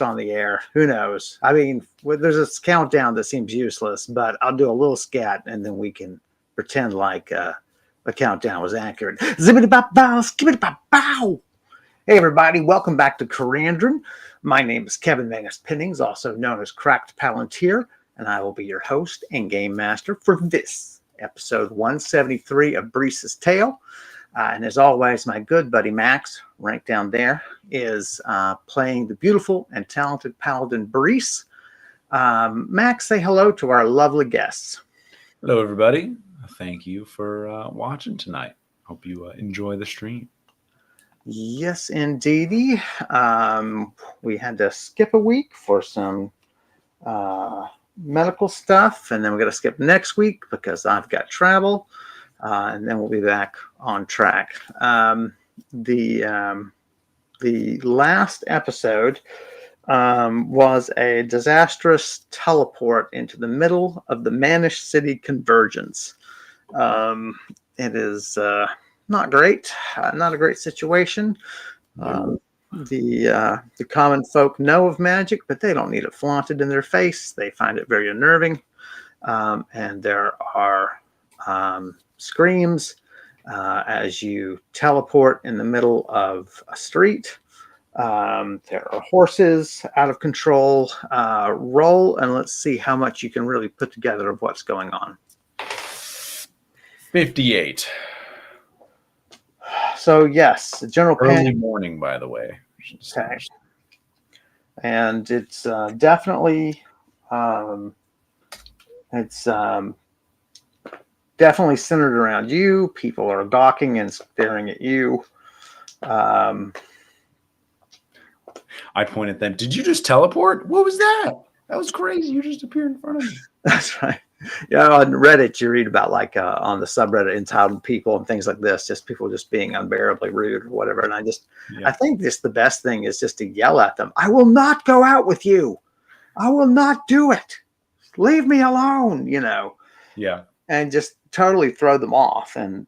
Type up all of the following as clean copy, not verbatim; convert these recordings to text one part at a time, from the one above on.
whilst on the air. Who knows? I mean, there's this countdown that seems useless, but I'll do a little scat and then we can pretend like the countdown was accurate. Zippity bop bow, skippity bop bow. Hey everybody, welcome back to Karandrin. My name is Kevin Mangus Pennings, also known as Cracked Palantir, and I will be your host and game master for this episode 173 of Brise's Tale. And as always, my good buddy Max, right down there, is playing the beautiful and talented paladin Brise. Max, say hello to our lovely guests. Hello, everybody. Thank you for watching tonight. Hope you enjoy the stream. Yes, indeedy. We had to skip a week for some medical stuff, and then we're going to skip next week because I've got travel, and then we'll be back on track. The last episode was a disastrous teleport into the middle of the Manish City convergence. It is not great, not a great situation. The common folk know of magic, but they don't need it flaunted in their face. They find it very unnerving, and there are screams as you teleport in the middle of a street. There are horses out of control. Roll and let's see how much you can really put together of what's going on. 58. So yes, the general early morning, by the way. Okay. And it's definitely definitely centered around you. People are gawking and staring at you. I point at them. Did you just teleport? What was that? That was crazy. You just appeared in front of me. That's right. Yeah, on Reddit, you read about like on the subreddit entitled people and things like this, just people just being unbearably rude or whatever. And I think just the best thing is just to yell at them. I will not go out with you. I will not do it. Leave me alone, you know. Yeah. And just totally throw them off. And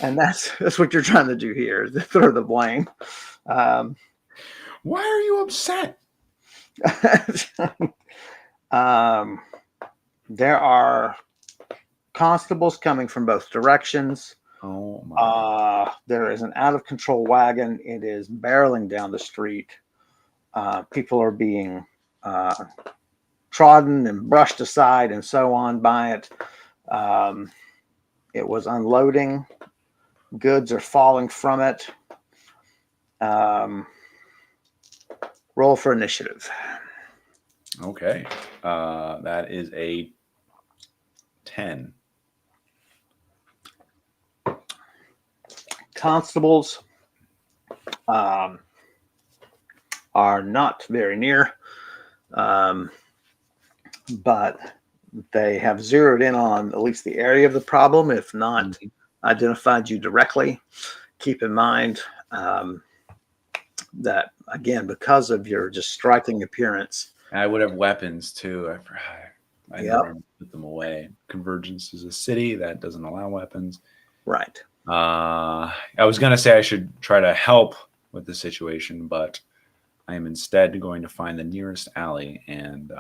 that's what you're trying to do here, is to throw the blame. Why are you upset? There are constables coming from both directions. Oh my. There is an out of control wagon. It is barreling down the street. People are being trodden and brushed aside and so on by it. It was unloading. Goods are falling from it. Roll for initiative. Okay. That is a 10. Constables are not very near, but they have zeroed in on at least the area of the problem, if not identified you directly. Keep in mind that, again, because of your just striking appearance, I would have weapons too. I never put them away. Convergence is a city that doesn't allow weapons. Right. I was going to say I should try to help with the situation, but I am instead going to find the nearest alley and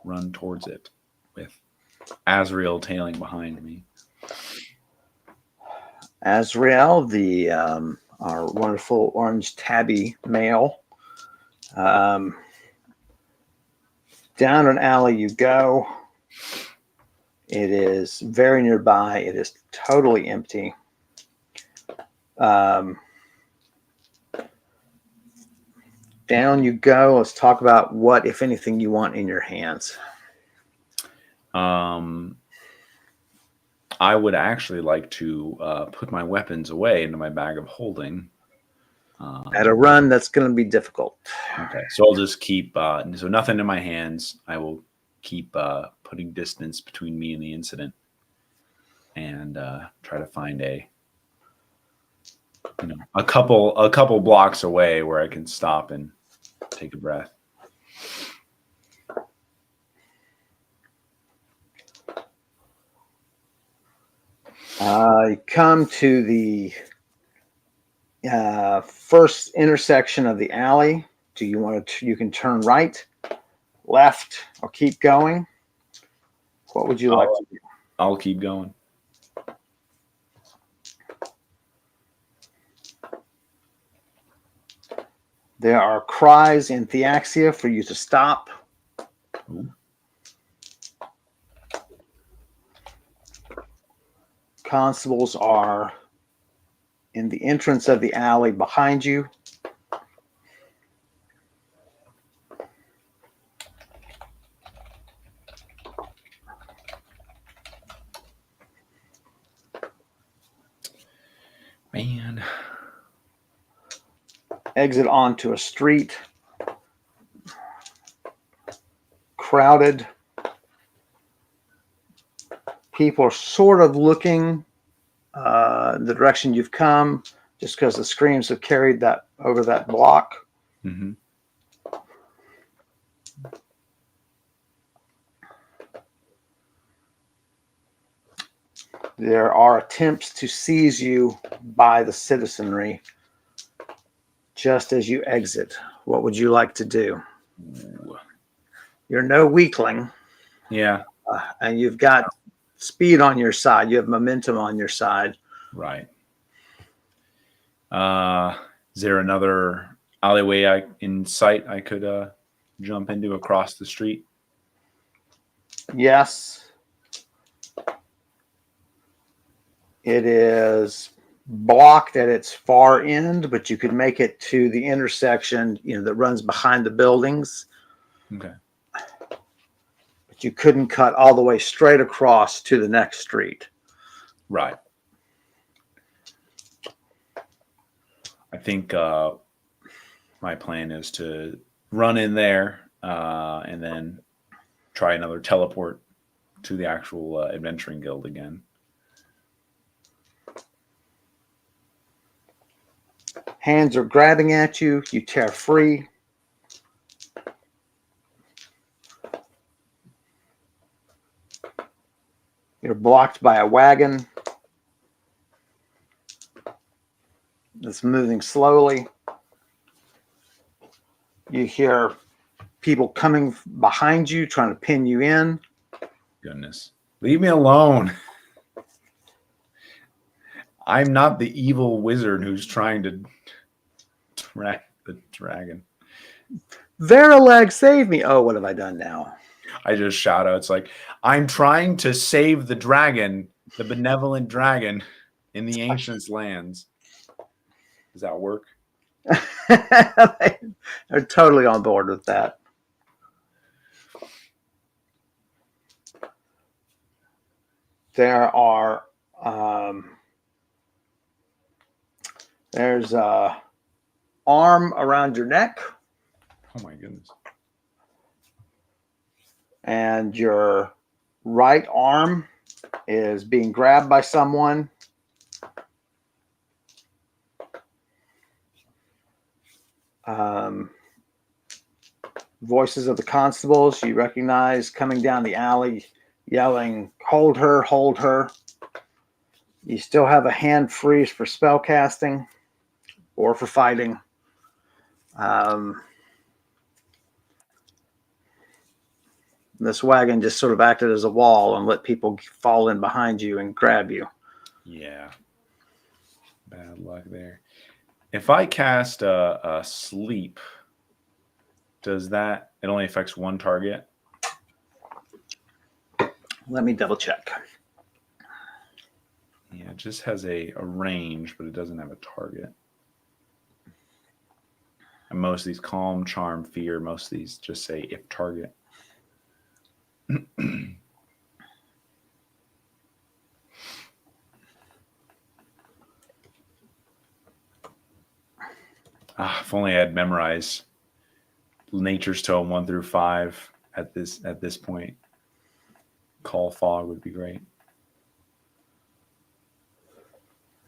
run towards it with Azrael tailing behind me. Azrael, our wonderful orange tabby male. Down an alley you go. It is very nearby. It is totally empty. Down you go. Let's talk about what, if anything, you want in your hands. I would actually like to put my weapons away into my bag of holding. At a run, that's going to be difficult. Okay, so I'll just keep, so nothing in my hands. I will keep putting distance between me and the incident and try to find a couple blocks away where I can stop and take a breath. You come to the first intersection of the alley. Do you want to? You can turn right, left, or keep going. What would you like to do? I'll keep going. There are cries in Theaxia for you to stop. Ooh. Constables are in the entrance of the alley behind you. Man. Exit onto a street. Crowded. People are sort of looking the direction you've come, just because the screams have carried that over that block. Mm-hmm. There are attempts to seize you by the citizenry just as you exit. What would you like to do? Ooh. You're no weakling, Yeah. and you've got speed on your side. You have momentum on your side. Right. Is there another alleyway in sight I could jump into across the street? Yes. It is blocked at its far end, but you could make it to the intersection, that runs behind the buildings. Okay. But you couldn't cut all the way straight across to the next street. Right. I think my plan is to run in there and then try another teleport to the actual adventuring guild again. Hands are grabbing at you. You tear free. You're blocked by a wagon that's moving slowly. You hear people coming behind you, trying to pin you in. Goodness. Leave me alone. I'm not the evil wizard who's trying to track the dragon. Verileg, save me. Oh, what have I done now? I just shout out, it's like, I'm trying to save the dragon, the benevolent dragon in the ancients' lands. Does that work? They're totally on board with that. There are there's a arm around your neck, Oh my goodness. and your right arm is being grabbed by someone. Voices of the constables you recognize coming down the alley, yelling, "Hold her, hold her." You still have a hand freeze for spell casting or for fighting. This wagon just sort of acted as a wall and let people fall in behind you and grab you. Yeah. Bad luck there. If I cast a sleep, does that, it only affects one target? Let me double check. Yeah, it just has a range, but it doesn't have a target. And most of these calm, charm, fear, most of these just say if target. If only I had memorized Nature's Tome 1 through 5 at this point. Call Fog would be great.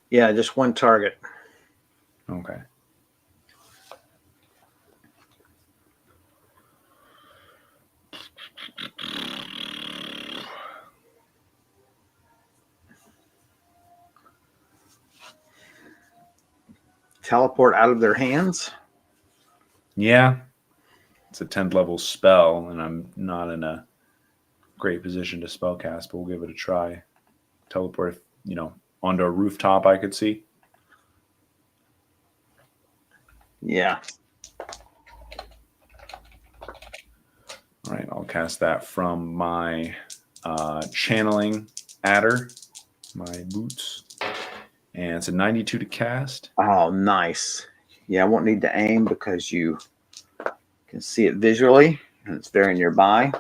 Yeah, just one target. Okay. Teleport out of their hands. Yeah, it's a 10th level spell, and I'm not in a great position to spellcast, but we'll give it a try. Teleport, onto a rooftop I could see. Yeah. All right, I'll cast that from my channeling adder, my boots. And it's a 92 to cast. Oh, nice. Yeah, I won't need to aim because you can see it visually, and it's very nearby.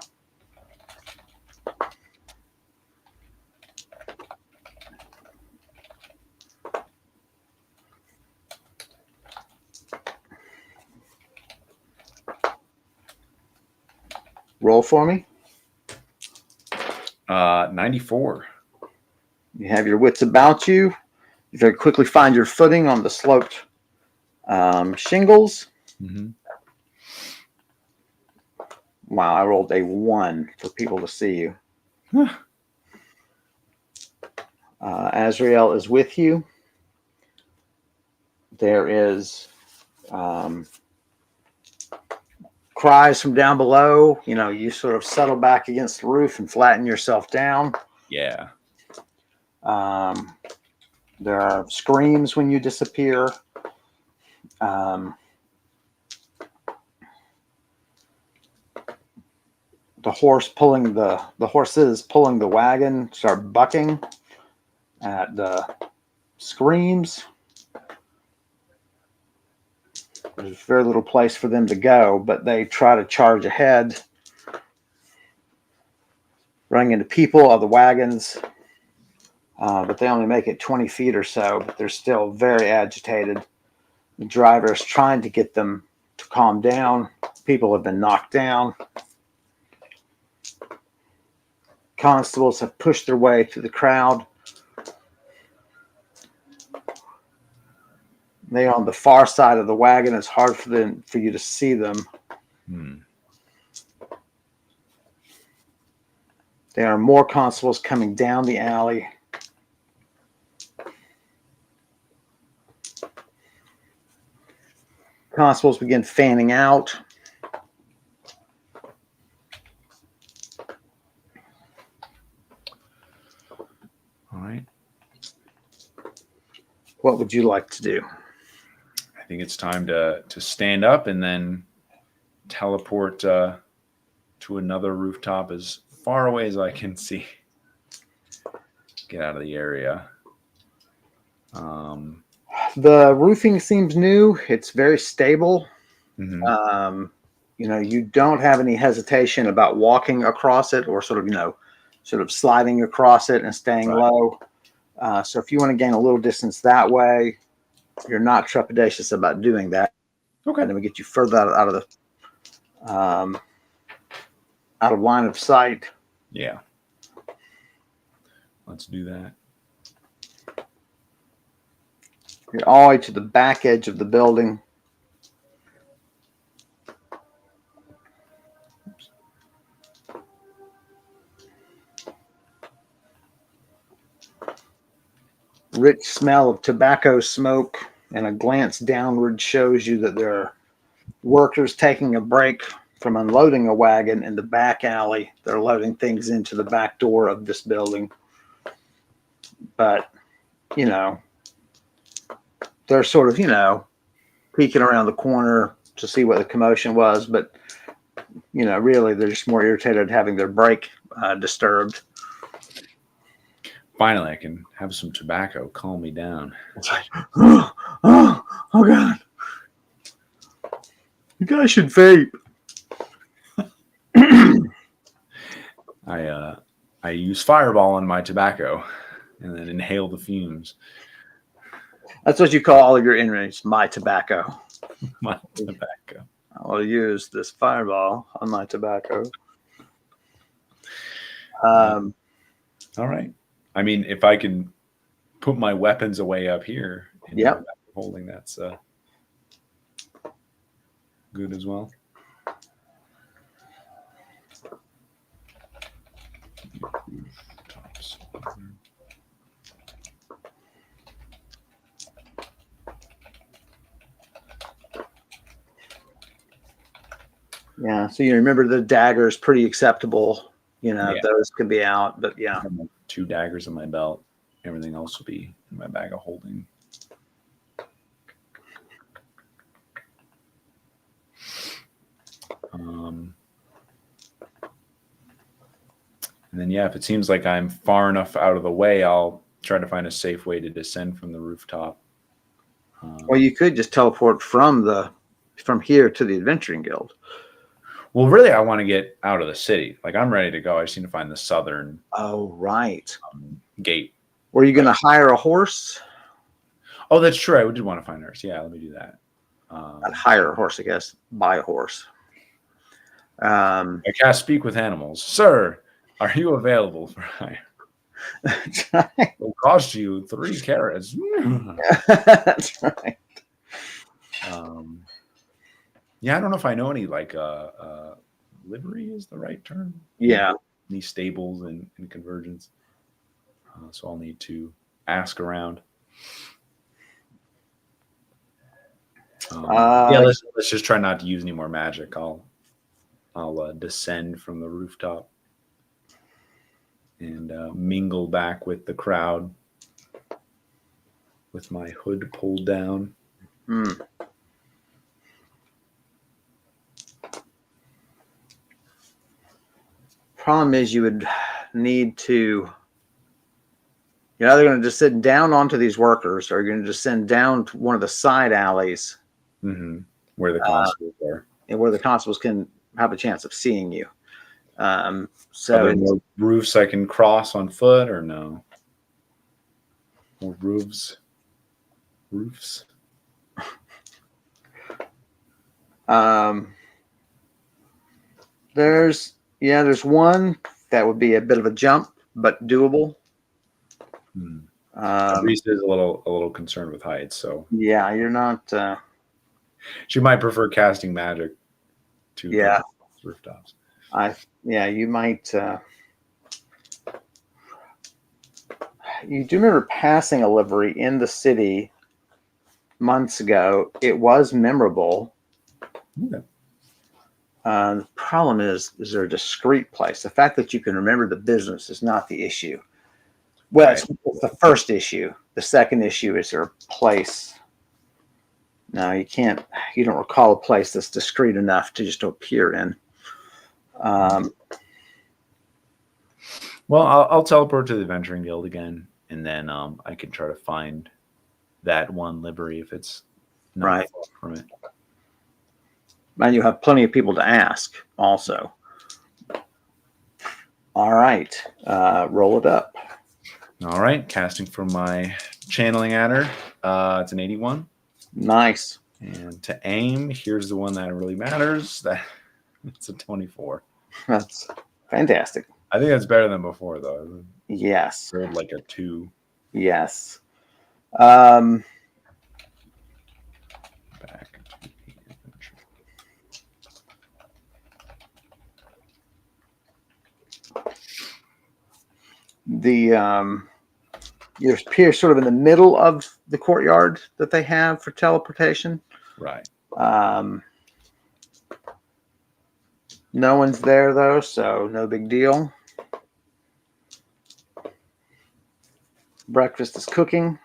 Roll for me. 94. You have your wits about you. You very quickly find your footing on the sloped shingles. Mm-hmm. Wow, I rolled a 1 for people to see you. Azrael is with you. There is cries from down below. You sort of settle back against the roof and flatten yourself down. Yeah. There are screams when you disappear. The horses pulling the wagon start bucking at the screams. There's very little place for them to go, but they try to charge ahead, running into people or the wagons. But they only make it 20 feet or so, but they're still very agitated. The driver is trying to get them to calm down. People have been knocked down. Constables have pushed their way through the crowd. They are on the far side of the wagon. It's hard for you to see them. There are more constables coming down the alley. Constables begin fanning out. All right. What would you like to do? I think it's time to stand up and then teleport to another rooftop as far away as I can see. Get out of the area. The roofing seems new. It's very stable. Mm-hmm. You don't have any hesitation about walking across it or sort of sliding across it and staying Right. low. So if you want to gain a little distance that way, you're not trepidatious about doing that. Okay. And then we get you further out of line of sight. Yeah. Let's do that. You're all the way to the back edge of the building. Rich smell of tobacco smoke and a glance downward shows you that there are workers taking a break from unloading a wagon in the back alley. They're loading things into the back door of this building. But, they're sort of, peeking around the corner to see what the commotion was. But, really, they're just more irritated having their break disturbed. Finally, I can have some tobacco calm me down. It's like, oh God. You guys should vape. I use Fireball on my tobacco and then inhale the fumes. That's what you call all of your inmates, my tobacco. My tobacco. I'll use this Fireball on my tobacco. All right. I mean, if I can put my weapons away up here and holding, that's good as well. Yeah. So you remember the dagger is pretty acceptable. Yeah, Those could be out, but yeah. I have like 2 daggers in my belt. Everything else will be in my bag of holding. Um, and then, yeah, if it seems like I'm far enough out of the way, I'll try to find a safe way to descend from the rooftop. Or you could just teleport from here to the Adventuring Guild. Well, really, I want to get out of the city. Like, I'm ready to go. I just need to find the southern Oh, right. gate. Were you going Right. to hire a horse? Oh, that's true. I did want to find hers. Yeah, let me do that. Not hire a horse, I guess. Buy a horse. I cast Speak with Animals. Sir, are you available for hire? That's right. It'll cost you 3 carrots. That's right. Yeah, I don't know if I know any livery is the right term. Yeah. Any stables and Convergence. So I'll need to ask around. Yeah, let's just try not to use any more magic. I'll descend from the rooftop and mingle back with the crowd with my hood pulled down. Problem is, you would need to. You're either going to descend down onto these workers, or you're going to descend down to one of the side alleys, where the constables are, and where the constables can have a chance of seeing you. Are there more roofs I can cross on foot, or no? More roofs. There's one that would be a bit of a jump, but doable. Brise is a little concerned with heights, so yeah, you're not. She might prefer casting magic to rooftops. You might. You do remember passing a livery in the city months ago. It was memorable. Okay. The problem is there a discreet place? The fact that you can remember the business is not the issue. Well, right. It's the first issue. The second issue is there a place. No, you can't. You don't recall a place that's discreet enough to just appear in. Well, I'll teleport to the Adventuring Guild again, and then I can try to find that one livery if it's not right far from it. And you have plenty of people to ask also. All right. Roll it up. All right. Casting from my channeling adder. It's an 81. Nice. And to aim, here's the one that really matters. It's a 24. That's fantastic. I think that's better than before, though. Yes. Like a 2. Yes. Back to you're here sort of in the middle of the courtyard that they have for teleportation. Right. No one's there though, so no big deal. Breakfast is cooking.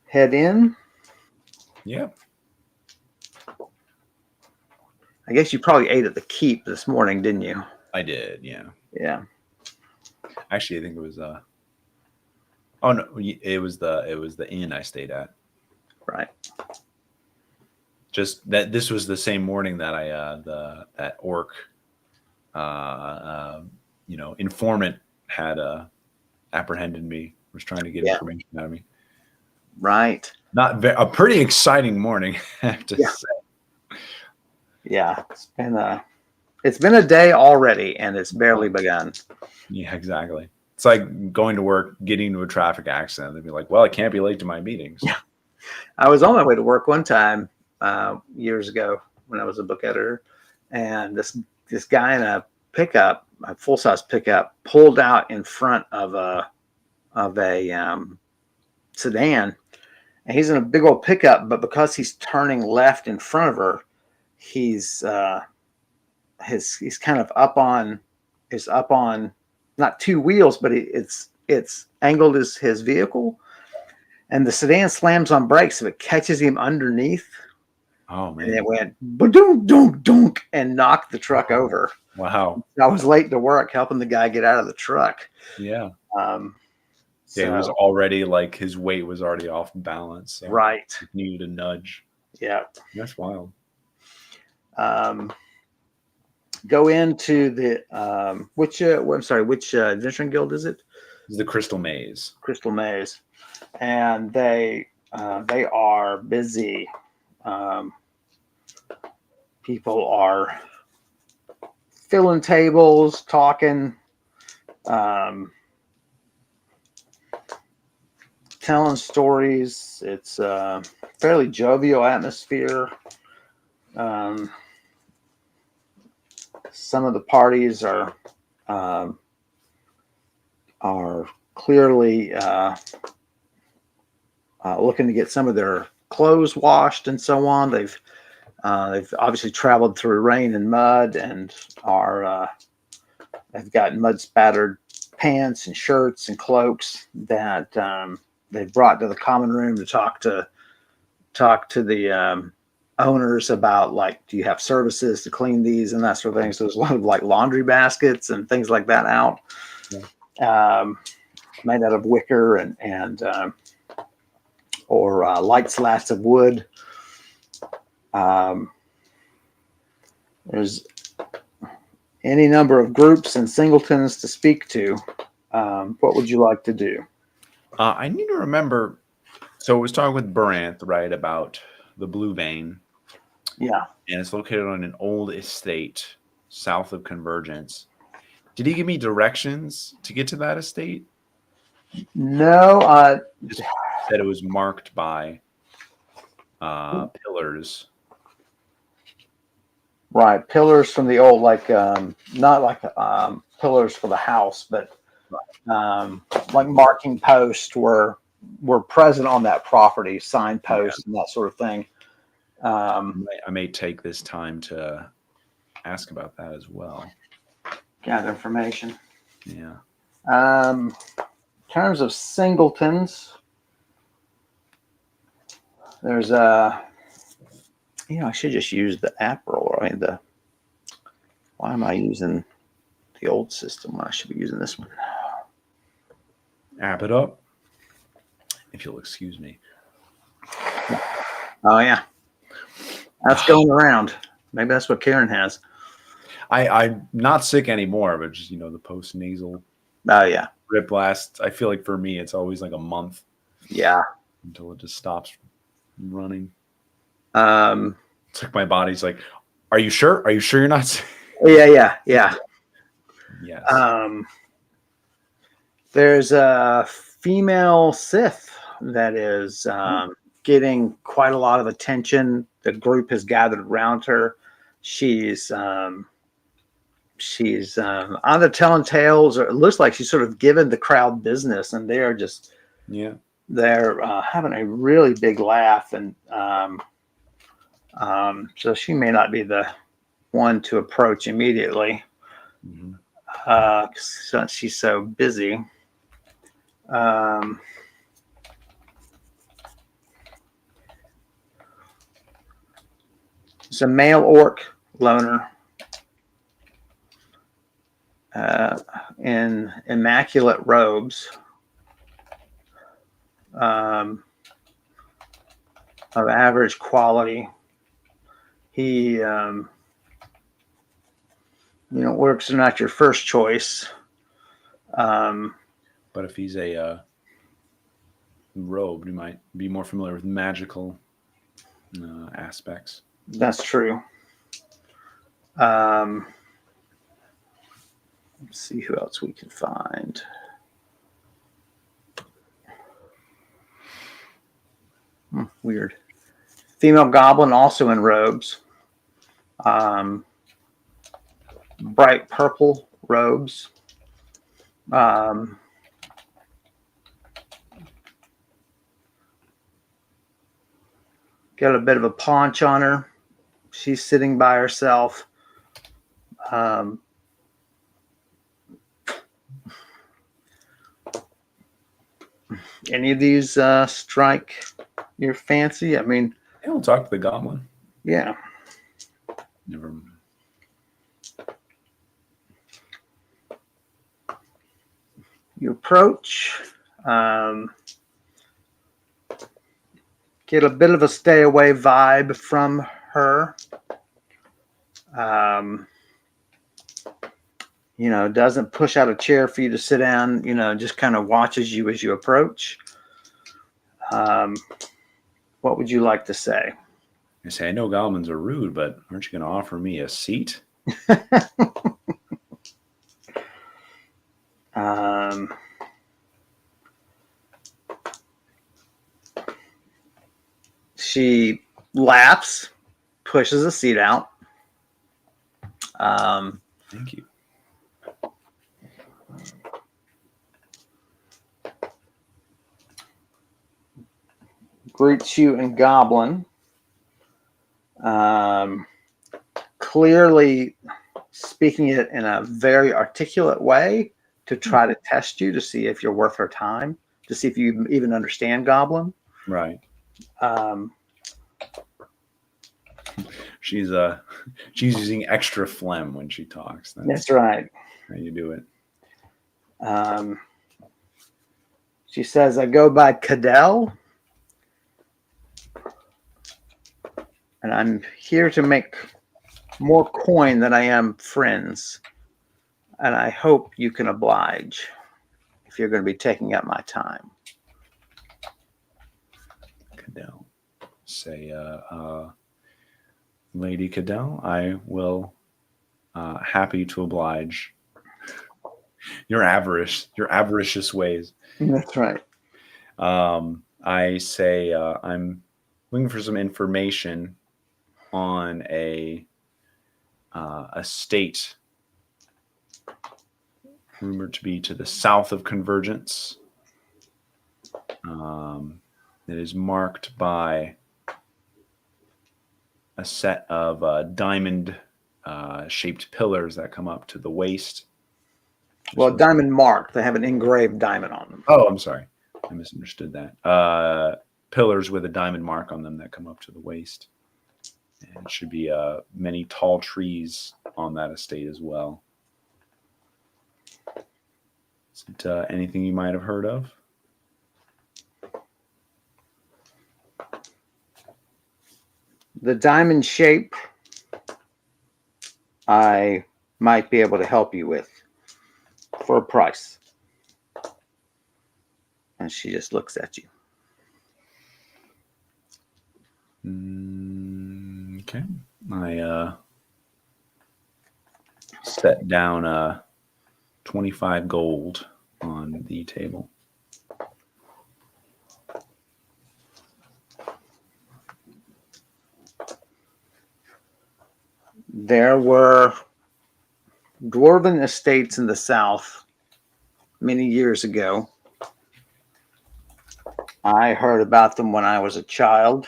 Head in. Yep. I guess you probably ate at the Keep this morning, didn't you? I did, yeah. Yeah. Actually, I think it was oh no, it was the inn I stayed at. Right. Just that this was the same morning that that orc informant had apprehended me, was trying to get information out of me. Right. A pretty exciting morning, I have to say. Yeah, it's been a day already, and it's barely begun. Yeah, exactly. It's like going to work, getting into a traffic accident. They'd be like, "Well, I can't be late to my meetings." Yeah, I was on my way to work one time years ago when I was a book editor, and this guy in a full size pickup, pulled out in front of a sedan, and he's in a big old pickup. But because he's turning left in front of her, he's he's kind of up on not two wheels, but it's angled as his vehicle, and the sedan slams on brakes, so it catches him underneath, Oh and it man. went ba-dunk, dunk, dunk, and knocked the truck over. Wow. I was late to work helping the guy get out of the truck. Yeah. Um, Yeah, it was so already like his weight was already off balance, so right, he needed a nudge. yeah. That's wild. Um, go into the I'm sorry, which adventuring guild is it? This is the Crystal Maze. Crystal Maze, and they are busy. Um, people are filling tables, talking, um, telling stories. It's a fairly jovial atmosphere. Um, some of the parties um, are clearly looking to get some of their clothes washed and so on. They've obviously traveled through rain and mud and are they've got mud spattered pants and shirts and cloaks that they've brought to the common room to talk to the owners about, like, do you have services to clean these and that sort of thing. So there's a lot of like laundry baskets and things like that out, made out of wicker and or light slats of wood. There's any number of groups and singletons to speak to. What would you like to do? I need to remember. So I was talking with Baranth, right, about the Blue Vein, Yeah. and it's located on an old estate south of Convergence. Did he give me directions to get to that estate? No. Just said it was marked by pillars. Right. Pillars from the old, like, not like pillars for the house, but like marking posts were present on that property, signposts and that sort of thing. I may take this time to ask about that as well. Gather information. Yeah. In terms of singletons, there's I should just use the app roll. I mean, why am I using the old system when I should be using this one? App it up, if you'll excuse me. Oh yeah, that's going around. Maybe that's what Karen has. I'm not sick anymore, but just the post nasal Oh yeah, rip last. I feel like for me, it's always like a month. Yeah. Until it just stops running. It's like my body's like, "Are you sure? Are you sure you're not sick?" Yeah. Yes. There's a female Sith that is getting quite a lot of attention. The group has gathered around her. She's either telling tales, or it looks like she's sort of given the crowd business, and they are just they're having a really big laugh, and so she may not be the one to approach immediately since she's so busy. It's a male orc loner in immaculate robes of average quality. He, orcs are not your first choice. But if he's a robe, you might be more familiar with magical aspects. That's true. Let's see who else we can find. Weird. Female goblin also in robes. Bright purple robes. Got a bit of a paunch on her. She's sitting by herself. Any of these strike your fancy? I mean, Yeah, we'll talk to the goblin. yeah. Never. You approach. Get a bit of a stay away vibe from her. Doesn't push out a chair for you to sit down, just kind of watches you as you approach. What would you like to say? I say, I know goblins are rude, but aren't you going to offer me a seat? She laughs, pushes a seat out. Thank you. Greets you in Goblin. Clearly speaking it in a very articulate way to try to test you to see if you're worth her time, to see if you even understand Goblin. Right. She's using extra phlegm when she talks. That's right. How you do it. She says, I go by Cadell, and I'm here to make more coin than I am friends. And I hope you can oblige if you're going to be taking up my time. Cadell. Say, Lady Cadell, I will happy to oblige your avaricious ways. That's right. I say I'm looking for some information on a state rumored to be to the south of Convergence. That is marked by a set of diamond shaped pillars that come up to the waist. Well, diamond marked. They have an engraved diamond on them. Oh, I'm sorry. I misunderstood that. Pillars with a diamond mark on them that come up to the waist. And it should be many tall trees on that estate as well. Is it anything you might have heard of? The diamond shape I might be able to help you with for a price. And she just looks at you. Okay. I set down 25 gold on the table. There were dwarven estates in the south many years ago. I heard about them when I was a child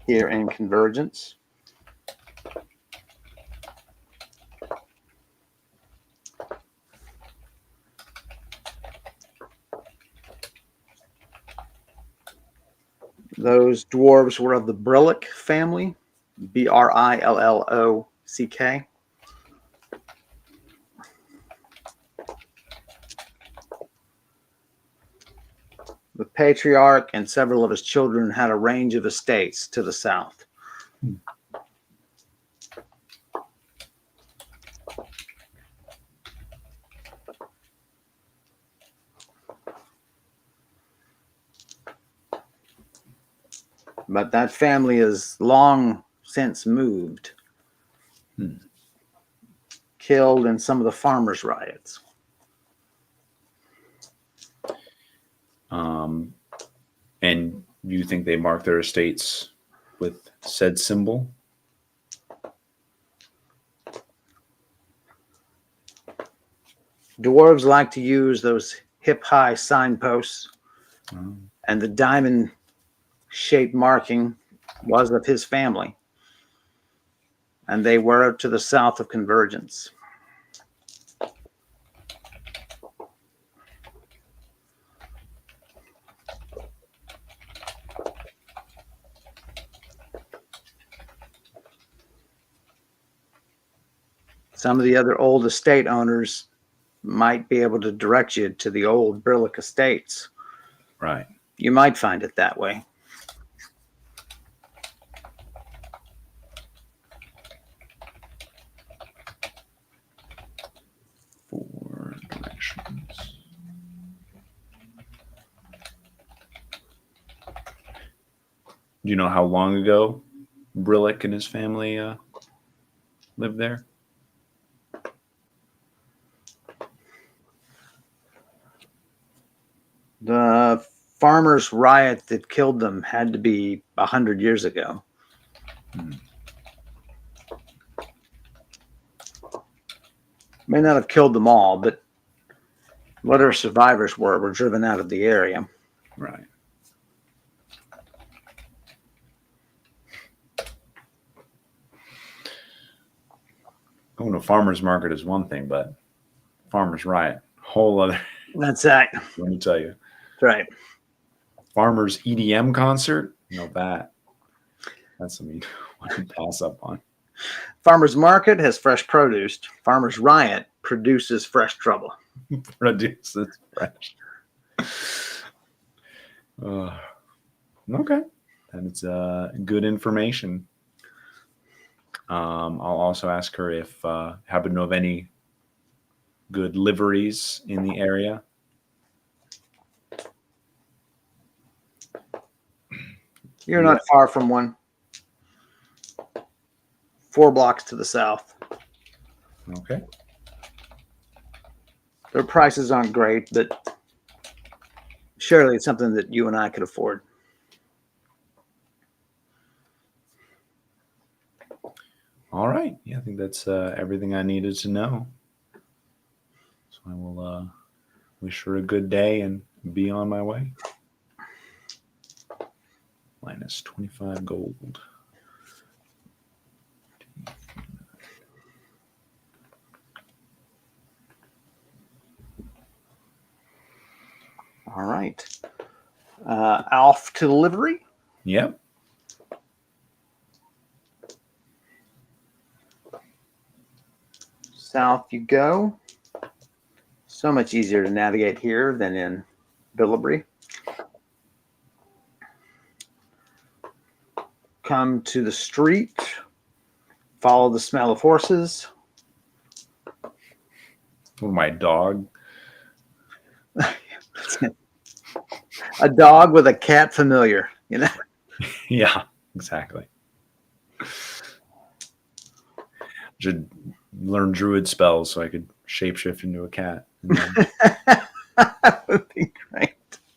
here in Convergence. Those dwarves were of the Brillock family, Brillock. The patriarch and several of his children had a range of estates to the south. But that family is long since moved, killed in some of the farmers' riots. And you think they mark their estates with said symbol? Dwarves like to use those hip-high signposts, and the diamond-shaped marking was of his family, and they were to the south of Convergence. Some of the other old estate owners might be able to direct you to the old Brillick estates. Right. You might find it that way. Four directions. Do you know how long ago Brillick and his family lived there? The farmers' riot that killed them had to be 100 years ago. May not have killed them all, but whatever survivors were driven out of the area. Right. Going to farmer's market is one thing, but farmer's riot, whole other. That's right. Let me tell you. That's right. Farmer's EDM concert? That's something I could pass up on. Farmers market has fresh produce. Farmers riot produces fresh trouble. Produces fresh. Okay. That's good information. I'll also ask her if happen to know of any good liveries in the area. You're not far from one. 4 blocks to the south. Okay. Their prices aren't great, but surely it's something that you and I could afford. All right. Yeah, I think that's everything I needed to know. So I will wish her a good day and be on my way. Minus 25 gold. All right. Off to the livery. Yep. South you go. So much easier to navigate here than in Billabry. Come to the street. Follow the smell of horses. My dog. A dog with a cat familiar, you know? Yeah, exactly. Should learn druid spells so I could shapeshift into a cat. That would be great.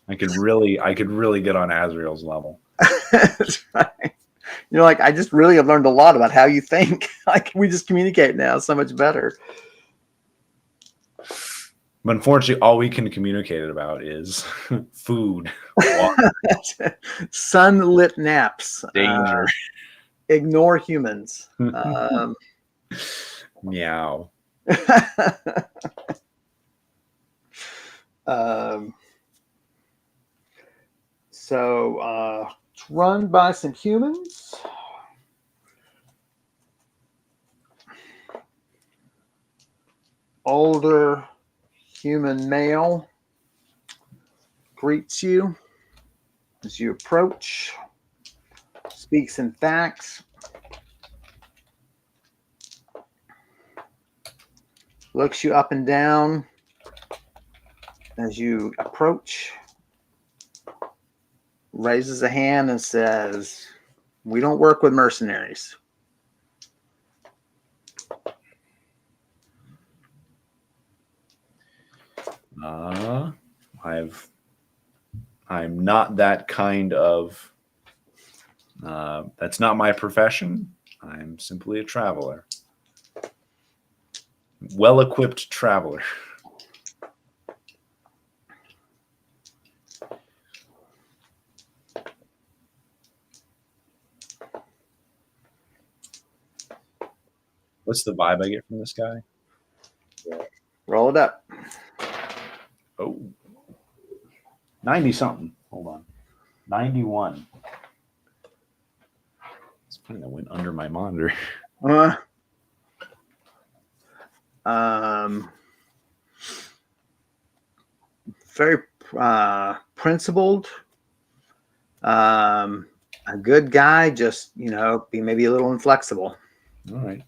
I could really get on Azrael's level. That's right. You're like, I just really have learned a lot about how you think. Like, we just communicate now so much better. But unfortunately, all we can communicate about is food, sunlit naps, danger, ignore humans. Meow. So it's run by some humans. Older human male greets you as you approach, speaks in facts, looks you up and down as you approach, raises a hand and says, "We don't work with mercenaries." I'm not that kind of. That's not my profession. I'm simply a traveler, well-equipped traveler. What's the vibe I get from this guy? Roll it up. Oh, 90 something. Hold on. 91. It's funny that went under my monitor. Very principled. A good guy, just be maybe a little inflexible. All right.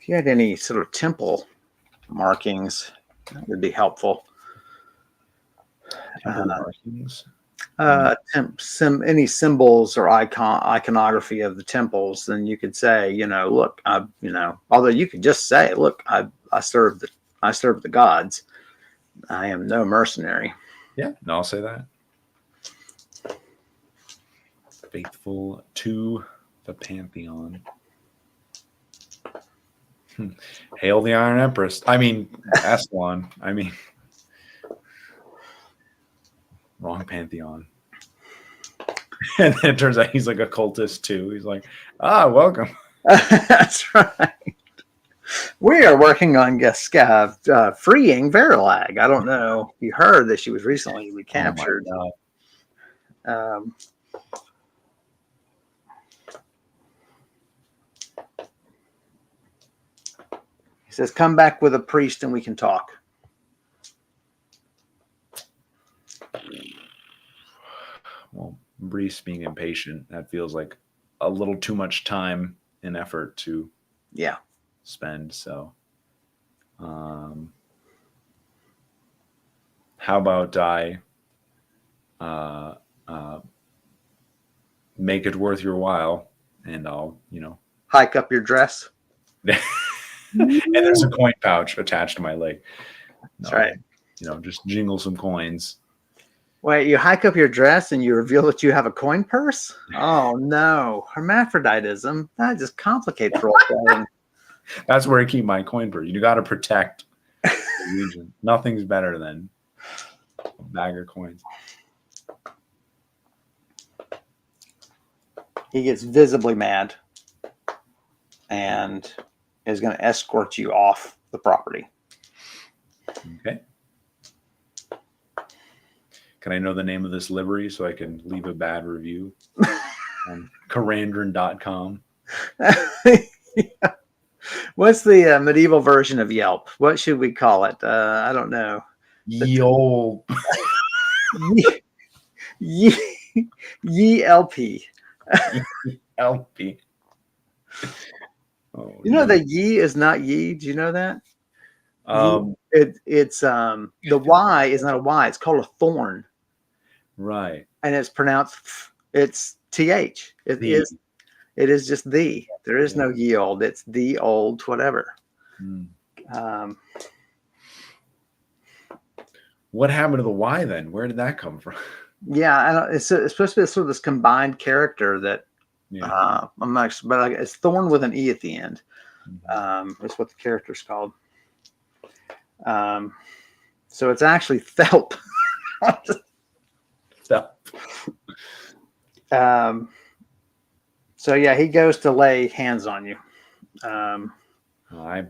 If you had any sort of temple markings, that would be helpful. Temple markings. Any symbols or iconography of the temples, then you could say, look, although you could just say, look, I serve the gods. I am no mercenary. Yeah, no, I'll say that. Faithful to the Pantheon. Hail the Iron Empress. I mean, Ascalon. I mean, wrong Pantheon. And then it turns out he's like a cultist too. He's like, welcome. That's right. We are working on freeing Verilag. I don't know if you heard that she was recently recaptured. Oh He says, come back with a priest and we can talk. Well, Brise being impatient, that feels like a little too much time and effort to spend. So how about I make it worth your while, and I'll hike up your dress. And there's a coin pouch attached to my leg. That's right. Just jingle some coins. Wait, you hike up your dress and you reveal that you have a coin purse? Oh no, hermaphroditism. That just complicates role playing. That's where I keep my coin purse. You got to protect the region. Nothing's better than a bag of coins. He gets visibly mad and is going to escort you off the property. Okay. Can I know the name of this livery so I can leave a bad review on Karandrin.com? Yeah. What's the medieval version of Yelp? What should we call it? I don't know. Yelp. YLP. LP. Oh, that ye is not ye. Do you know that? It's the Y is not a Y. It's called a thorn. Right. And it's pronounced. It's TH. It is just the. There is no ye old. It's the old whatever. What happened to the Y then? Where did that come from? Yeah, I don't. It's supposed to be sort of this combined character that. I'm not, but it's thorn with an E at the end. That's what the character's called. So it's actually Thelp. So yeah, he goes to lay hands on you. I,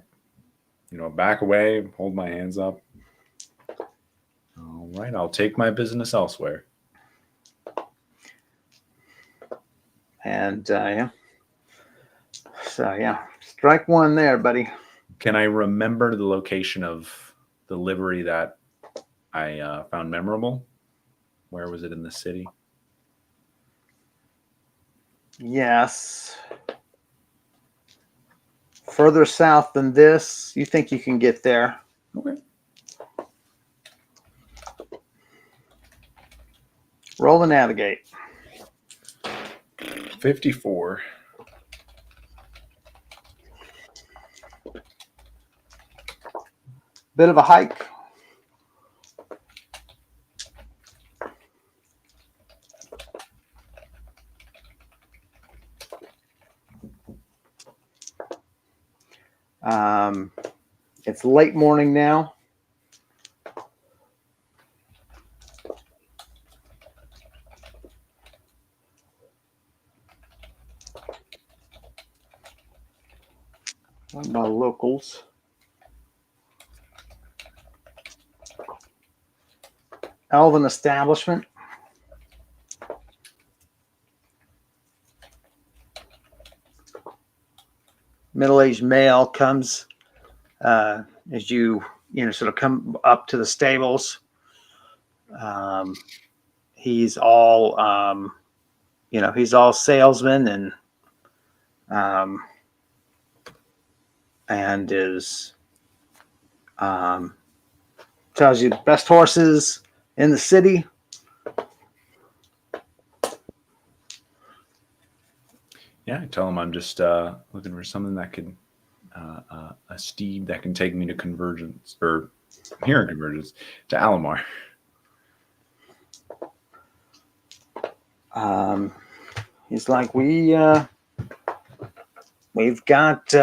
back away, hold my hands up. All right, I'll take my business elsewhere. And so strike one there, buddy. Can I remember the location of the livery that I found memorable? Where was it in the city? Yes. Further south than this, you think you can get there. Okay. Roll to navigate. 54. Bit of a hike. It's late morning now. Run by locals. Elven establishment. Middle-aged male comes as you sort of come up to the stables. He's all he's all salesman and is tells you the best horses in the city. Yeah, I tell him I'm just looking for something that could a steed that can take me to Convergence or here in Convergence to Alamar. He's like, we've got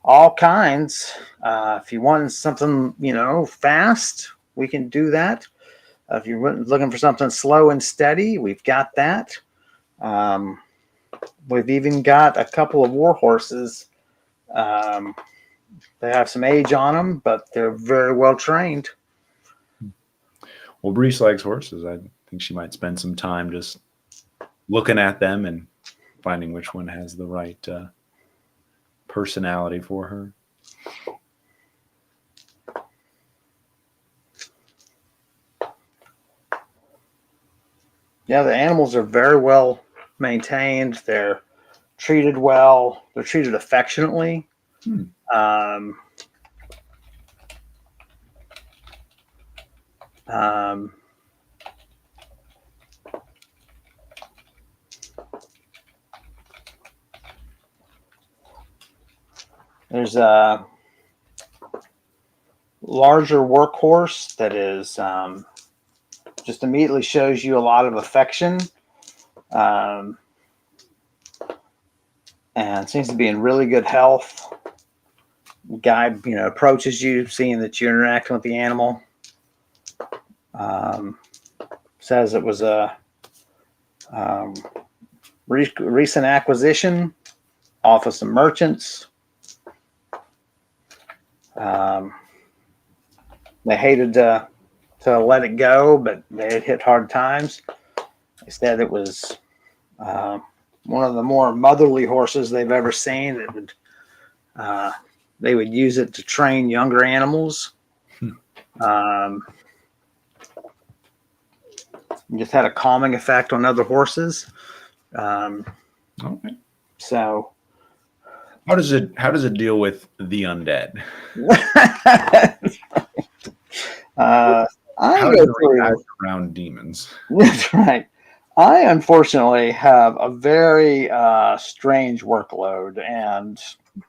all kinds. If you want something, fast, we can do that. If you're looking for something slow and steady, we've got that. We've even got a couple of war horses. They have some age on them, but they're very well trained. Well, Brise likes horses. I think she might spend some time just looking at them and finding which one has the right personality for her. Yeah, the animals are very well maintained. They're treated well. They're treated affectionately. There's a larger workhorse that is just immediately shows you a lot of affection, and seems to be in really good health. Guy, approaches you, seeing that you're interacting with the animal. Says it was a recent acquisition off of some merchants. They hated to let it go, but they had hit hard times. They said it was one of the more motherly horses they've ever seen. It would they would use it to train younger animals. Just had a calming effect on other horses. Okay. So, how does it deal with the undead? I How go does it through. react around demons? That's right. I unfortunately have a very strange workload, and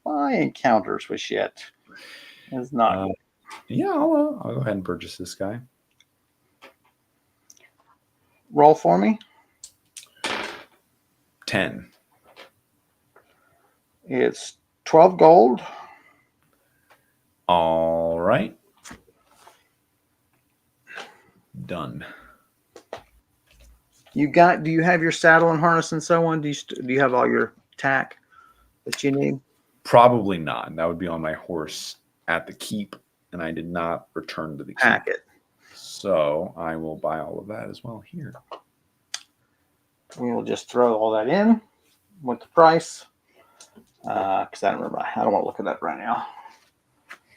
my encounters with shit is not. Yeah, I'll go ahead and purchase this guy. Roll for me. 10. It's 12 gold. All right. Done. Do you have your saddle and harness and so on? Do you have all your tack that you need? Probably not. That would be on my horse at the keep, and I did not return to the keep. Pack it. So I will buy all of that as well here. We will just throw all that in with the price, because I don't remember. I don't want to look at that right now.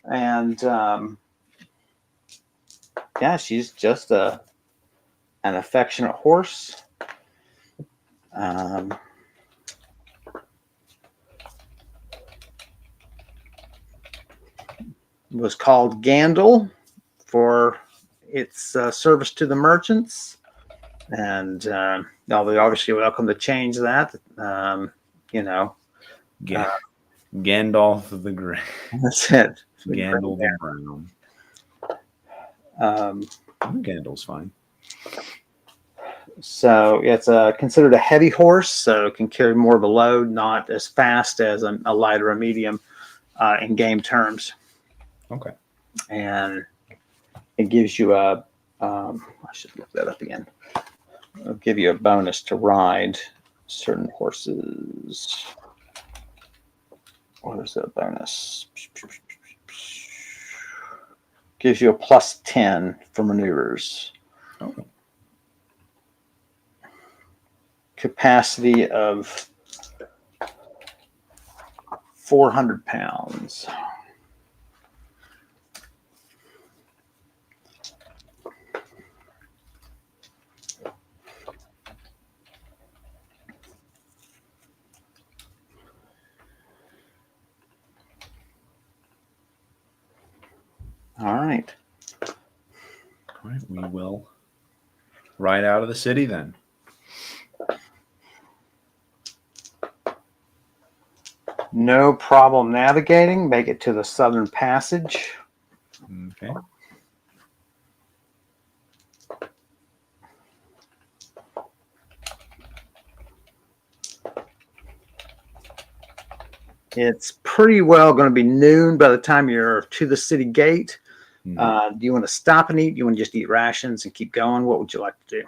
And yeah, she's just an affectionate horse. Was called Gandil for its service to the merchants, and they're obviously welcome to change that. Gandalf the Grey. That's it. Gandalf the Brown. Gandalf's fine. So it's considered a heavy horse, so it can carry more of a load, not as fast as a light or a medium in game terms. Okay. and it gives you a. I should look that up again. It'll give you a bonus to ride certain horses. What is that bonus? Gives you a +10 for maneuvers. Oh. Capacity of 400 pounds. All right. All right. We will ride out of the city then. No problem navigating. Make it to the Southern Passage. Okay. It's pretty well going to be noon by the time you're to the city gate. Mhm. Do you want to stop and eat? Do you want to just eat rations and keep going? What would you like to do?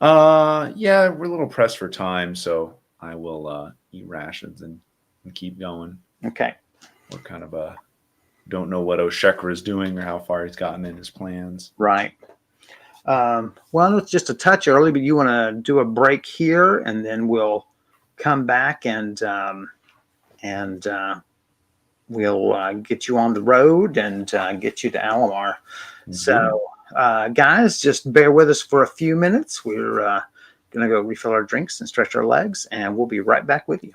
Yeah, we're a little pressed for time, so I will eat rations and keep going. Okay. We're kind of don't know what Oshekra is doing or how far he's gotten in his plans. Right. Well, it's just a touch early, but you want to do a break here, and then we'll come back and we'll get you on the road and get you to Alamar. So, guys, just bear with us for a few minutes. We're going to go refill our drinks and stretch our legs, and we'll be right back with you.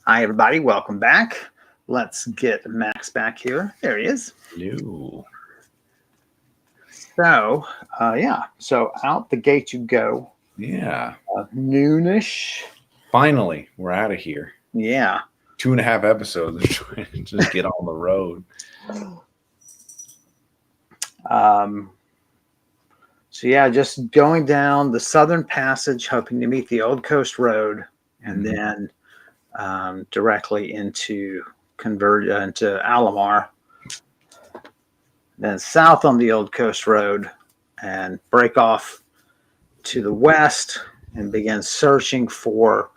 Hi, everybody. Welcome back. Let's get Max back here. There he is. Hello. So, So out the gate you go. Yeah. Noonish. Finally, we're out of here. Yeah. 2.5 episodes of trying to just get on the road. Just going down the Southern Passage, hoping to meet the Old Coast Road, and then directly into Alomar. Then south on the Old Coast Road, and break off to the west and begin searching for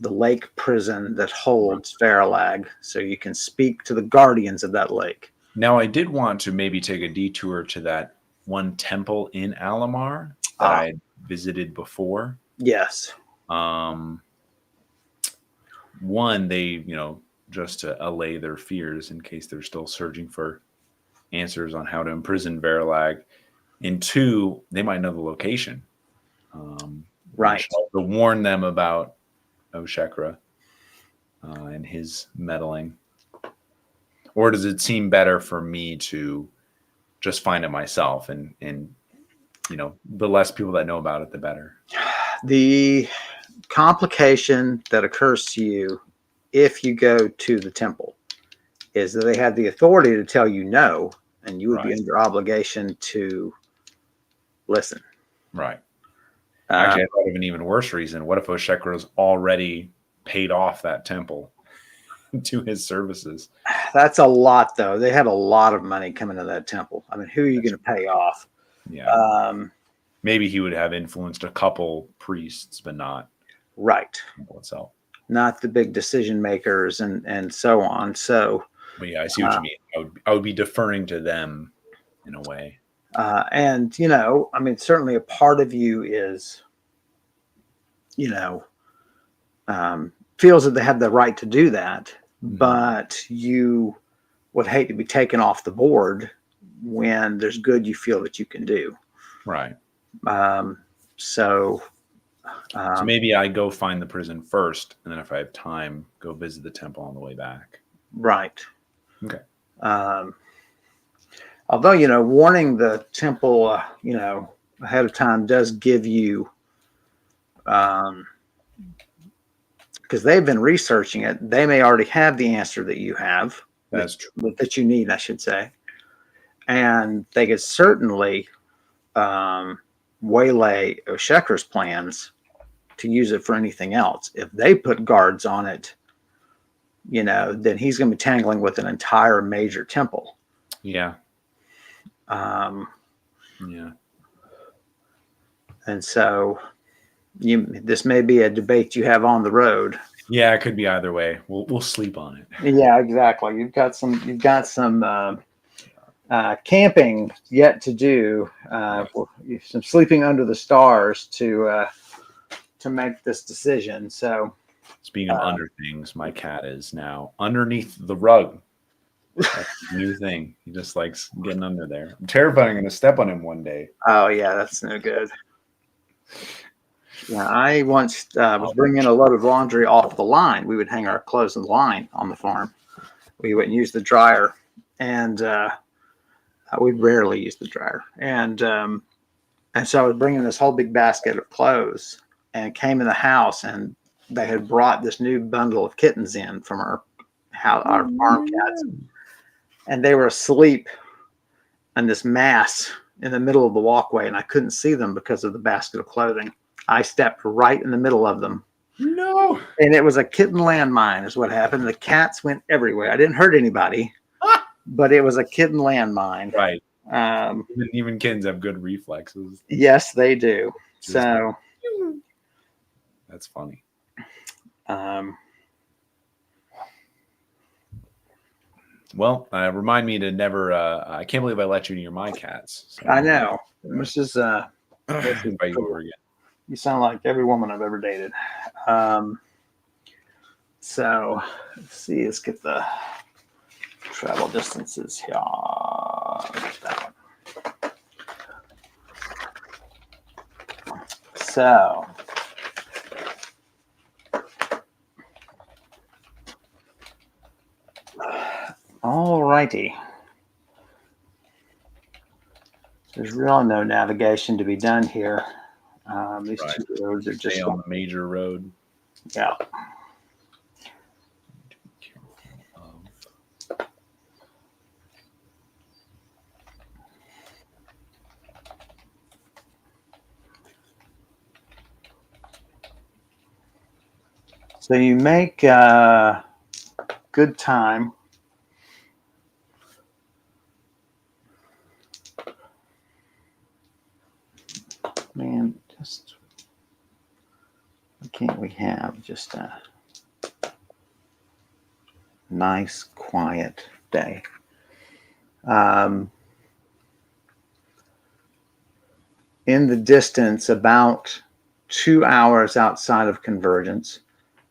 the lake prison that holds Verilag, so you can speak to the guardians of that lake. Now, I did want to maybe take a detour to that one temple in Alomar that I had visited before. Yes. One, they, just to allay their fears in case they're still searching for answers on how to imprison Verilag. And two, they might know the location. Right. To warn them about Oshekra and his meddling. Or does it seem better for me to just find it myself and the less people that know about it, the better? The complication that occurs to you if you go to the temple is that they have the authority to tell you no, and you would be under obligation to listen. Right. Actually, I thought of an even worse reason. What if Oshekra's already paid off that temple to his services? That's a lot, though. They had a lot of money coming to that temple. I mean, who are you going to pay off? Yeah. Maybe he would have influenced a couple priests, but not right. the temple itself. Not the big decision makers and so on. So, but yeah, I see what you mean. I would be deferring to them in a way. Certainly a part of you is, feels that they have the right to do that, but you would hate to be taken off the board when there's good you feel that you can do. Right. So maybe I go find the prison first, and then if I have time, go visit the temple on the way back. Right. Okay. Although, warning the temple, ahead of time does give you, because they've been researching it, they may already have the answer that you have. That's true. That you need, I should say. And they could certainly waylay Oshekra's plans to use it for anything else. If they put guards on it, then he's going to be tangling with an entire major temple. Yeah. Yeah. And so this may be a debate you have on the road. Yeah, it could be either way. We'll sleep on it. Yeah, exactly. You've got some camping yet to do. Some sleeping under the stars to make this decision. So, speaking of under things, my cat is now underneath the rug. That's a new thing. He just likes getting under there. I'm terrified I'm going to step on him one day. Oh yeah, that's no good. Yeah, I once was bringing a load of laundry off the line. We would hang our clothes in the line on the farm. We wouldn't use the dryer, and we'd rarely use the dryer. And so I was bringing this whole big basket of clothes, and came in the house, and they had brought this new bundle of kittens in from our farm cats, and they were asleep in this mass in the middle of the walkway, and I couldn't see them because of the basket of clothing. I stepped right in the middle of them. No. And it was a kitten landmine is what happened. The cats went everywhere. I didn't hurt anybody, but it was a kitten landmine. Right. Even kittens have good reflexes. Yes, they do. That's funny. Well, remind me to never. I can't believe I let you near my cats. So I know. This is invite you over again. You sound like every woman I've ever dated. So let's see. Let's get the travel distances here. That one. So All righty. There's really no navigation to be done here. These Right. two roads are Stay just on the major road. yeah. So you make good time. Man, just what can't we have just a nice, quiet day? In the distance, about 2 hours outside of Convergence,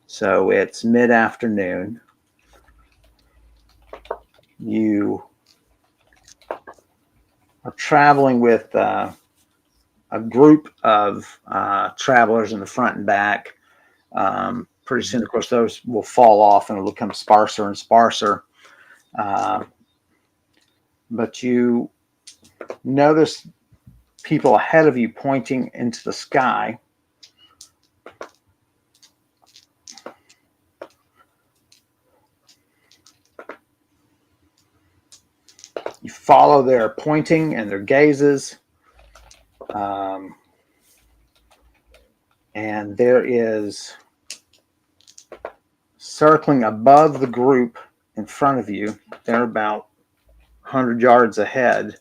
so it's mid-afternoon. You are traveling with a group of travelers in the front and back. Pretty soon, of course, those will fall off and it'll become sparser and sparser. But you notice people ahead of you pointing into the sky. You follow their pointing and their gazes. And there is, circling above the group in front of you, they're about 100 yards ahead,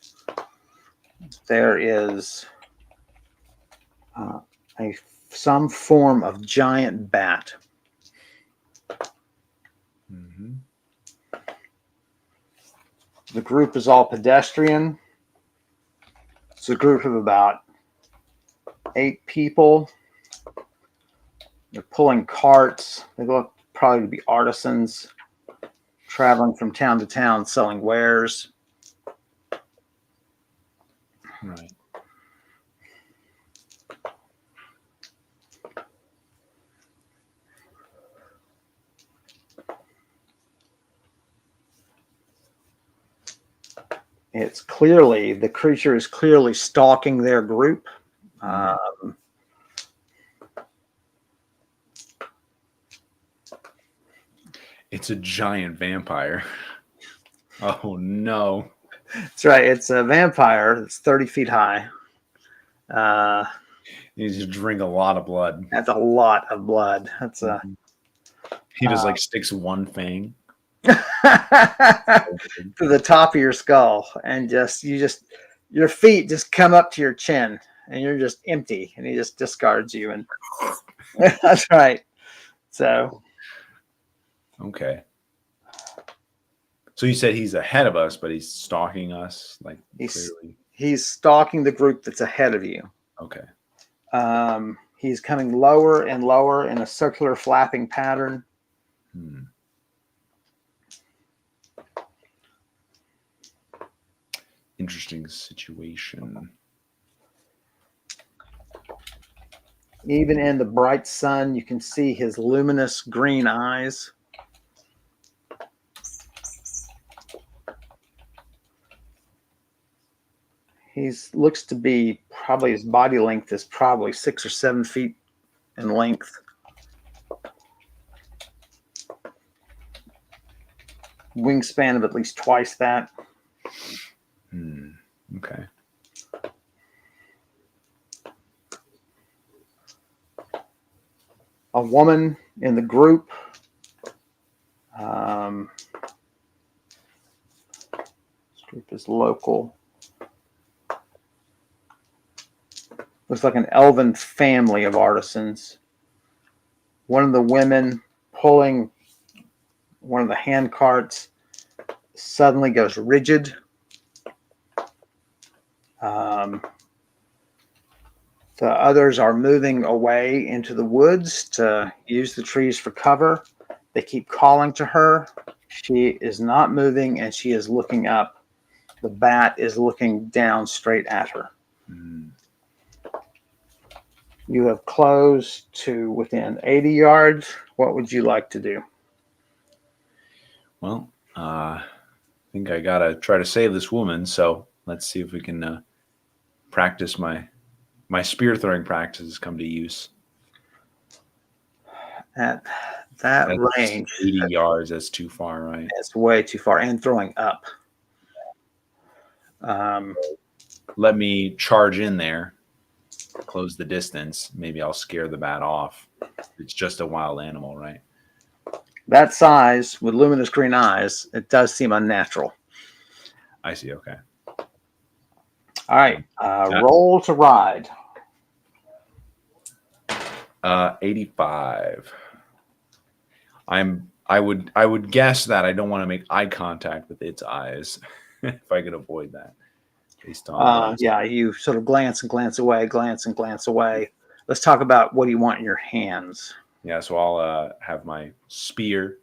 there is some form of giant bat. Mm-hmm. The group is all pedestrian. It's a group of about 8 people. They're pulling carts. They look probably to be artisans traveling from town to town selling wares. Right. It's clearly, the creature is clearly stalking their group. It's a giant vampire. Oh no. That's right. It's a vampire that's 30 feet high. You need to drink a lot of blood. That's a lot of blood. That's a. He just like sticks one fang to the top of your skull, and your feet just come up to your chin, and you're just empty, and he just discards you. And that's right. So. Okay. So you said he's ahead of us, but he's stalking us, like clearly. He's stalking the group that's ahead of you. Okay. He's coming lower and lower in a circular flapping pattern. Interesting situation. Even in the bright sun, you can see his luminous green eyes. He looks to be probably, his body length is probably 6 or 7 feet in length. Wingspan of at least twice that. Okay. A woman in the group. This group is local. Looks like an elven family of artisans. One of the women pulling one of the hand carts suddenly goes rigid. The others are moving away into the woods to use the trees for cover. They keep calling to her. She is not moving, and she is looking up. The bat is looking down straight at her. You have closed to within 80 yards. What would you like to do? Well, think I gotta try to save this woman. So let's see if we can practice my spear throwing practices come to use. At that That's range, 80 yards. That's too far, right? it's way too far. And throwing up. Let me charge in there, close the distance. Maybe I'll scare the bat off. It's just a wild animal, right? That size with luminous green eyes, it does seem unnatural. I see. Okay. All right. Roll to ride. 85. I would guess that I don't want to make eye contact with its eyes if I could avoid that. Based on yeah, you sort of glance and glance away, glance and glance away. Let's talk about what do you want in your hands. Yeah, so I'll have my spear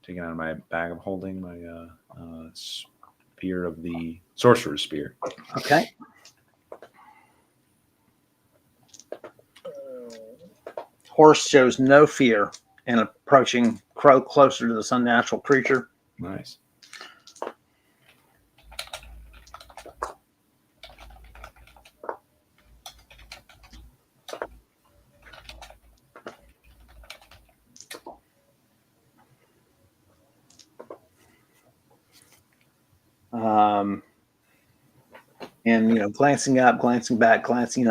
taken out of my bag of holding, my spear of the sorcerer's spear. Okay. Horse shows no fear in approaching Crow closer to this unnatural creature. Nice. And glancing up, glancing back, glancing,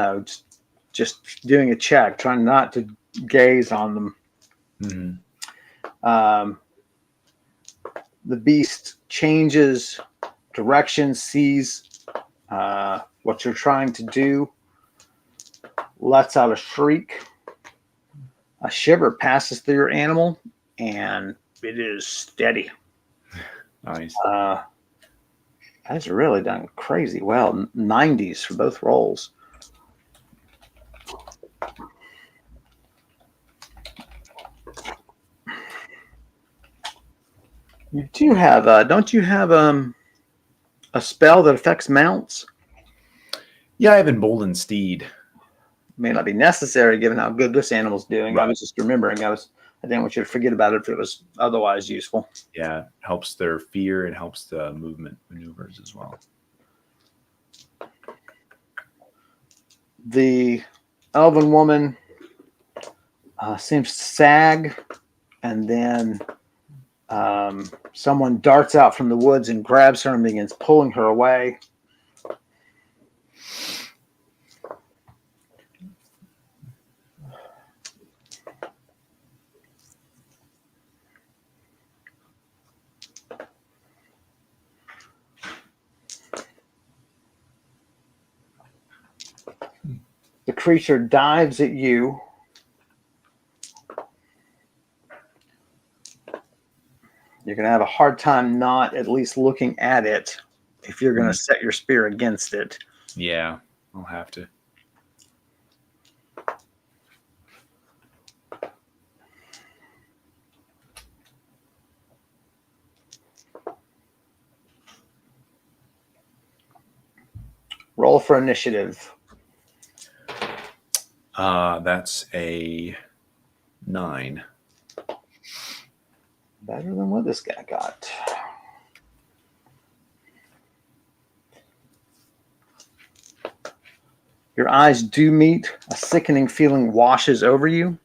just doing a check, trying not to gaze on them. Mm-hmm. The beast changes direction, sees what you're trying to do, lets out a shriek. A shiver passes through your animal, and it is steady. Nice. That's really done crazy well. 90s for both rolls. You do have, don't you have a spell that affects mounts? Yeah, I have Emboldened Steed. May not be necessary given how good this animal's doing. Right. I was just remembering. I didn't want you to forget about it if it was otherwise useful. Yeah, it helps their fear. It helps the movement maneuvers as well. The elven woman seems to sag, and then someone darts out from the woods and grabs her and begins pulling her away. The creature dives at you. You're going to have a hard time not at least looking at it if you're going to set your spear against it. Yeah, I'll have to. Roll for initiative. That's a 9. Better than what this guy got. Your eyes do meet. A sickening feeling washes over you.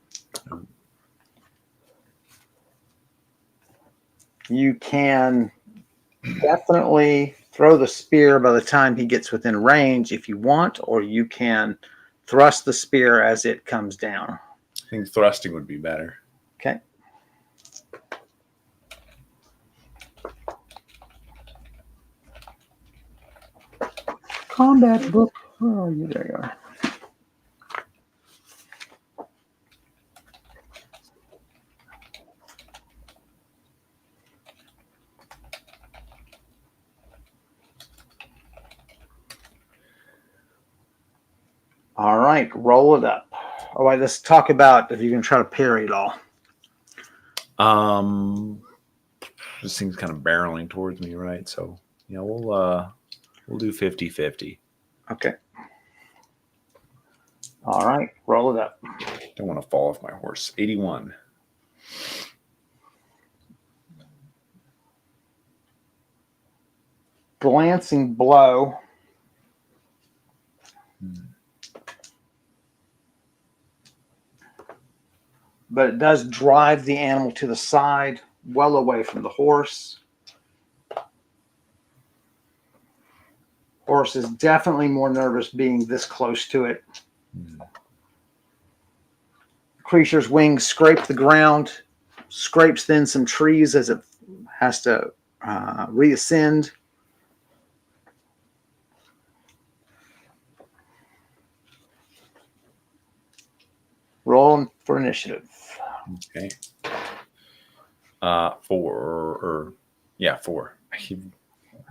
You can definitely throw the spear by the time he gets within range if you want, or you can thrust the spear as it comes down. I think thrusting would be better. Okay. Combat book. Where are you? There you are. All right, roll it up. All right, let's talk about if you can try to parry it all. This thing's kind of barreling towards me, right? So yeah, we'll do 50-50. Okay. All right, roll it up. Don't want to fall off my horse. 81. glancing blow. But it does drive the animal to the side, well away from the horse. Horse is definitely more nervous being this close to it. Creature's wings scrape the ground, scrapes then some trees as it has to reascend. Rolling for initiative. Okay. 4.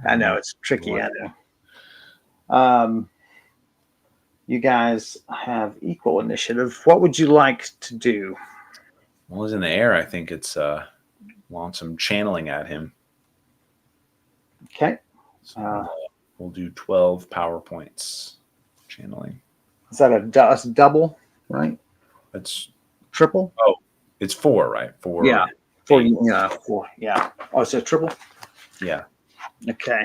I know it's tricky. I know. You guys have equal initiative. What would you like to do? Well, he's in the air. I think it's want some channeling at him. Okay. So we'll do 12 power points channeling. Is that a double, right? That's triple. Oh, it's 4, right? 4. Yeah. 4. Yeah. 4. Yeah. Oh, it's a triple. Yeah. Okay.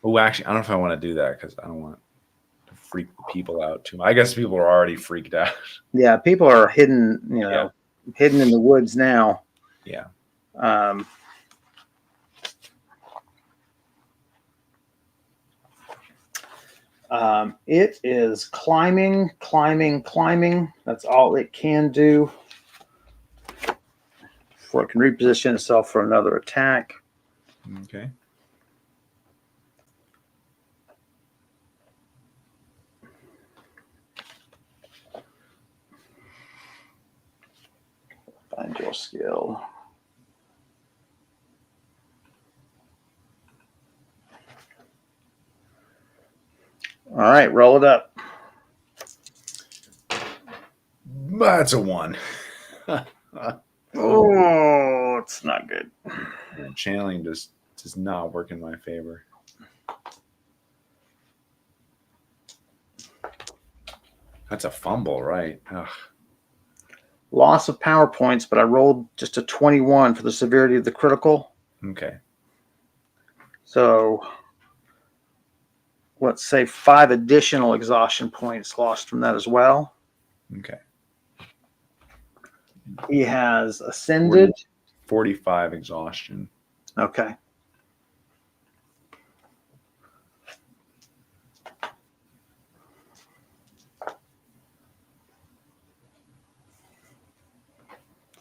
Oh, actually, I don't know if I want to do that because I don't want to freak the people out too much. I guess people are already freaked out. Yeah, people are hidden. Hidden in the woods now. Yeah. It is climbing. That's all it can do. Before it can reposition itself for another attack. Okay. Find your skill. All right, roll it up. That's a 1. Oh, it's not good. And channeling just does not work in my favor. That's a fumble, right? Ugh. Loss of power points, but I rolled just a 21 for the severity of the critical. Okay. So let's say 5 additional exhaustion points lost from that as well. Okay. He has ascended. 45 exhaustion. Okay.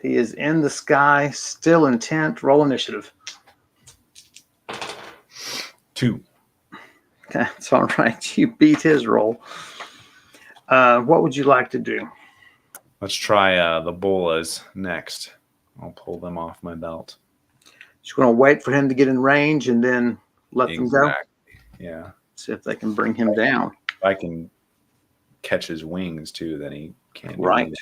He is in the sky, still intent. Roll initiative. 2. Okay, that's all right. You beat his roll. What would you like to do? Let's try the bolas next. I'll pull them off my belt. Just going to wait for him to get in range and then let them go. Yeah. See if they can bring him down. If I can catch his wings too, then he can't. Right.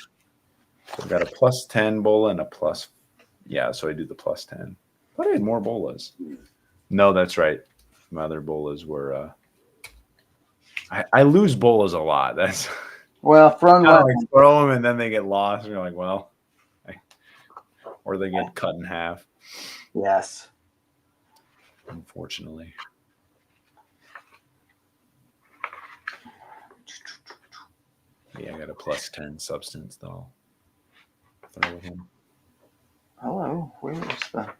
So I've got a +10 bola and a plus. Yeah, so I do the +10. But I had more bolas. No, that's right. My other bolas were. I lose bolas a lot. That's. Well, front I like throw them and then they get lost. And you're like, well, or they get cut in half. Yes. Unfortunately. Yeah, I got a +10 substance though. Throw with him. Hello, where is the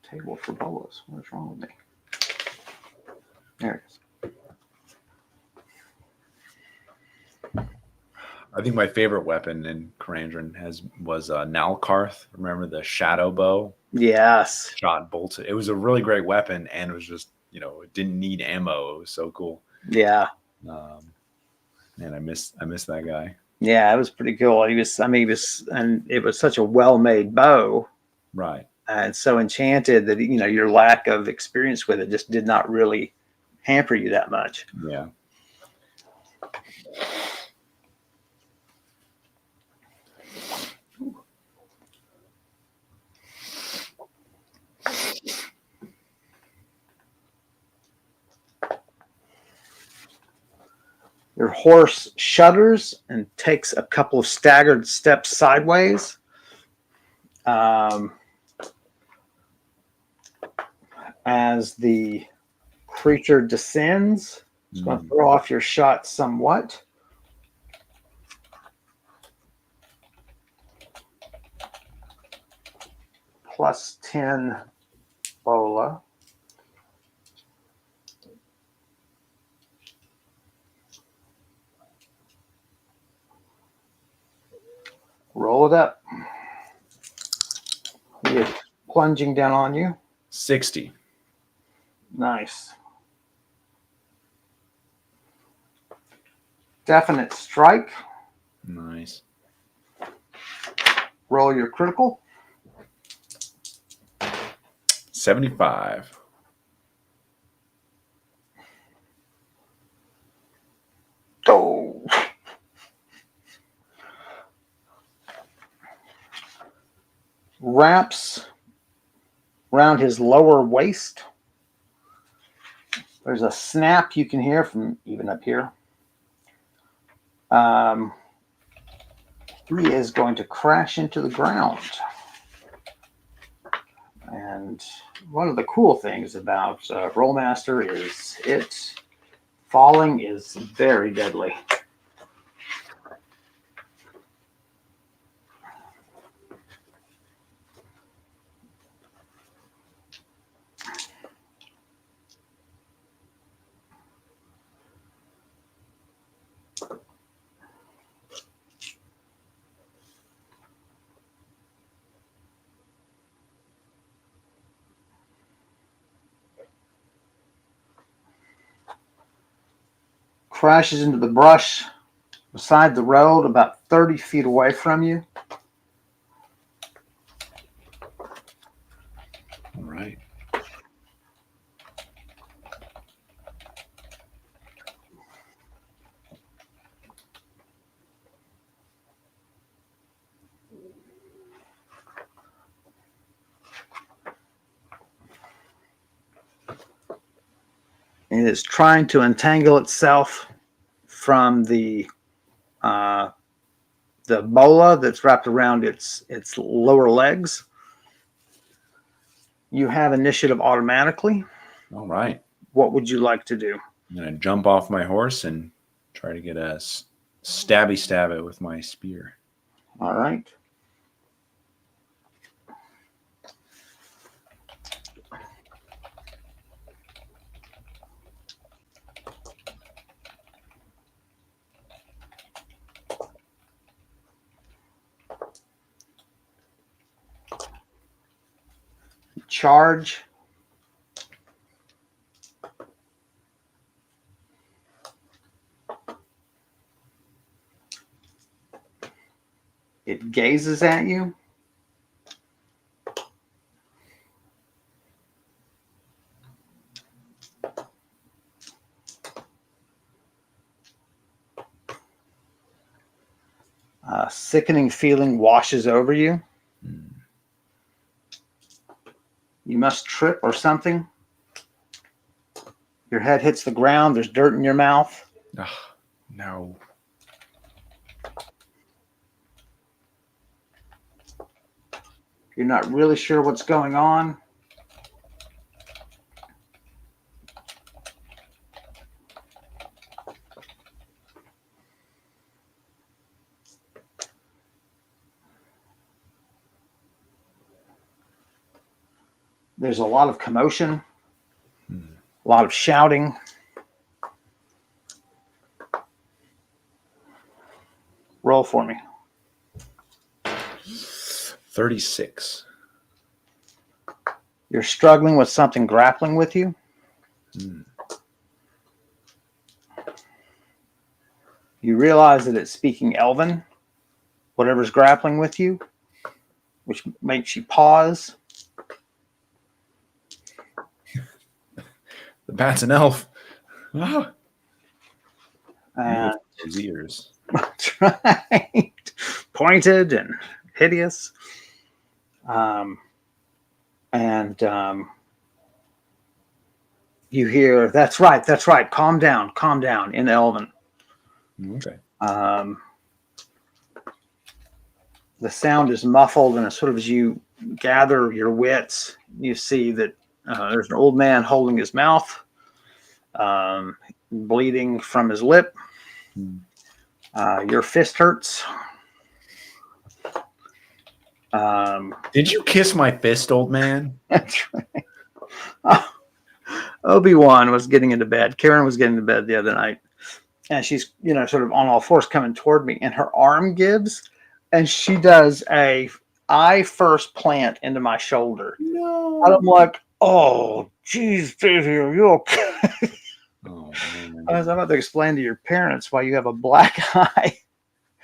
table for bolas? What is wrong with me? There it is. I think my favorite weapon in Karandrin was Nalkarth. Remember the shadow bow? Yes. Shot bolts. It was a really great weapon, and it was just it didn't need ammo. It was so cool. Yeah. Man, I miss that guy. Yeah, it was pretty cool. And it was such a well-made bow. Right. And so enchanted that your lack of experience with it just did not really hamper you that much. Yeah. Your horse shudders and takes a couple of staggered steps sideways. As the Creature descends. It's going to throw off your shot somewhat. Plus 10 Bola. Roll it up. It's plunging down on you. 60. Nice. Definite strike. Nice. Roll your critical. 75. Oh. Wraps around his lower waist. There's a snap you can hear from even up here. He is going to crash into the ground. And one of the cool things about Rollmaster is falling is very deadly. Crashes into the brush beside the road about 30 feet away from you. All right. It is trying to entangle itself from the bola that's wrapped around its lower legs. You have initiative automatically. All right. What would you like to do? I'm going to jump off my horse and try to get a stabby stab it with my spear. All right. Charge. It gazes at you. A sickening feeling washes over you. You must trip or something. Your head hits the ground. There's dirt in your mouth. Oh, no. You're not really sure what's going on. There's a lot of commotion, a lot of shouting. Roll for me. 36. You're struggling with something grappling with you. You realize that it's speaking Elven, whatever's grappling with you, which makes you pause. The bat's an elf. Ah. And His ears. that's right. Pointed and hideous. You hear, that's right, calm down in Elven. Okay. The sound is muffled, and as you gather your wits, you see that there's an old man holding his mouth. bleeding from his lip. Hmm. Your fist hurts. Did you kiss my fist, old man? That's right. Obi-Wan was getting into bed. Karen was getting to bed the other night, and she's, sort of on all fours coming toward me, and her arm gives, and she does a eye first plant into my shoulder. No. And I'm like, oh, geez, baby, are you okay? Oh man, I was about to explain to your parents why you have a black eye.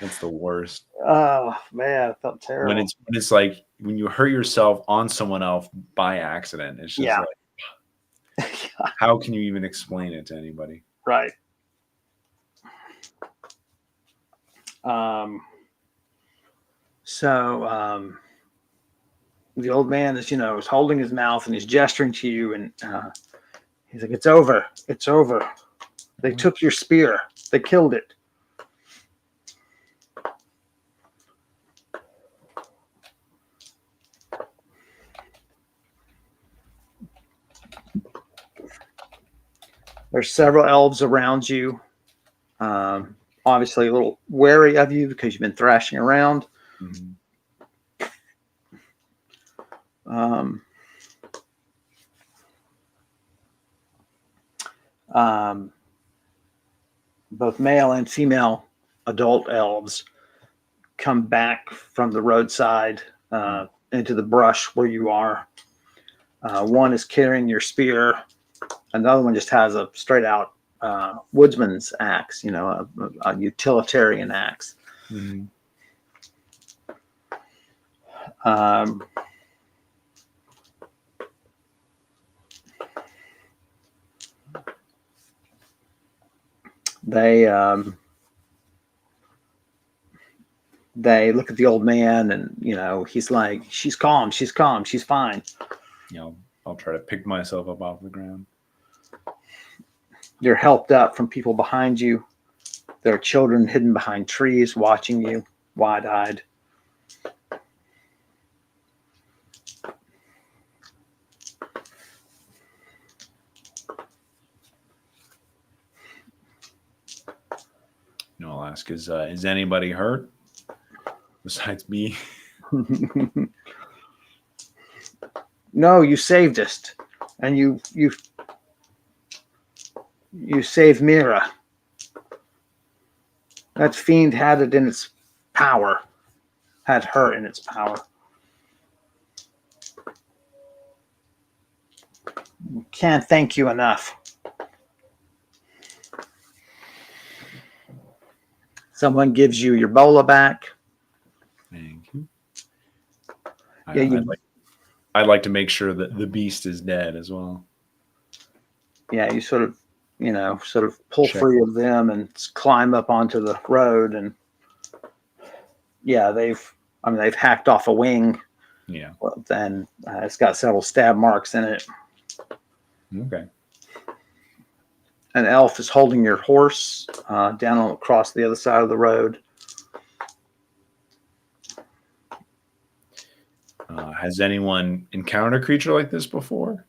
that's the worst. Oh man, I felt terrible. When it's like when you hurt yourself on someone else by accident, it's just Yeah. like, how can you even explain it to anybody? Right. So the old man is holding his mouth and he's gesturing to you, and he's like, "It's over. It's over. They took your spear. They killed it." There's several elves around you. Obviously, a little wary of you because you've been thrashing around. Mm-hmm. Both male and female adult elves come back from the roadside into the brush where you are. One is carrying your spear. Another one just has a straight out woodsman's axe, a utilitarian axe. Mm-hmm. They look at the old man, and he's like, she's calm, she's fine. I'll try to pick myself up off the ground. You're helped up from people behind you. There are children hidden behind trees watching you, wide-eyed. I'll ask, is anybody hurt besides me? No, you saved us, and you saved Mira. That fiend had it in its power, had her in its power. Can't thank you enough. Someone gives you your bola back. Thank you. Yeah, I'd like to make sure that the beast is dead as well. Yeah, you sort of pull free of them and climb up onto the road, and yeah, they've hacked off a wing. Yeah. And it's got several stab marks in it. Okay. An elf is holding your horse down across the other side of the road. Has anyone encountered a creature like this before?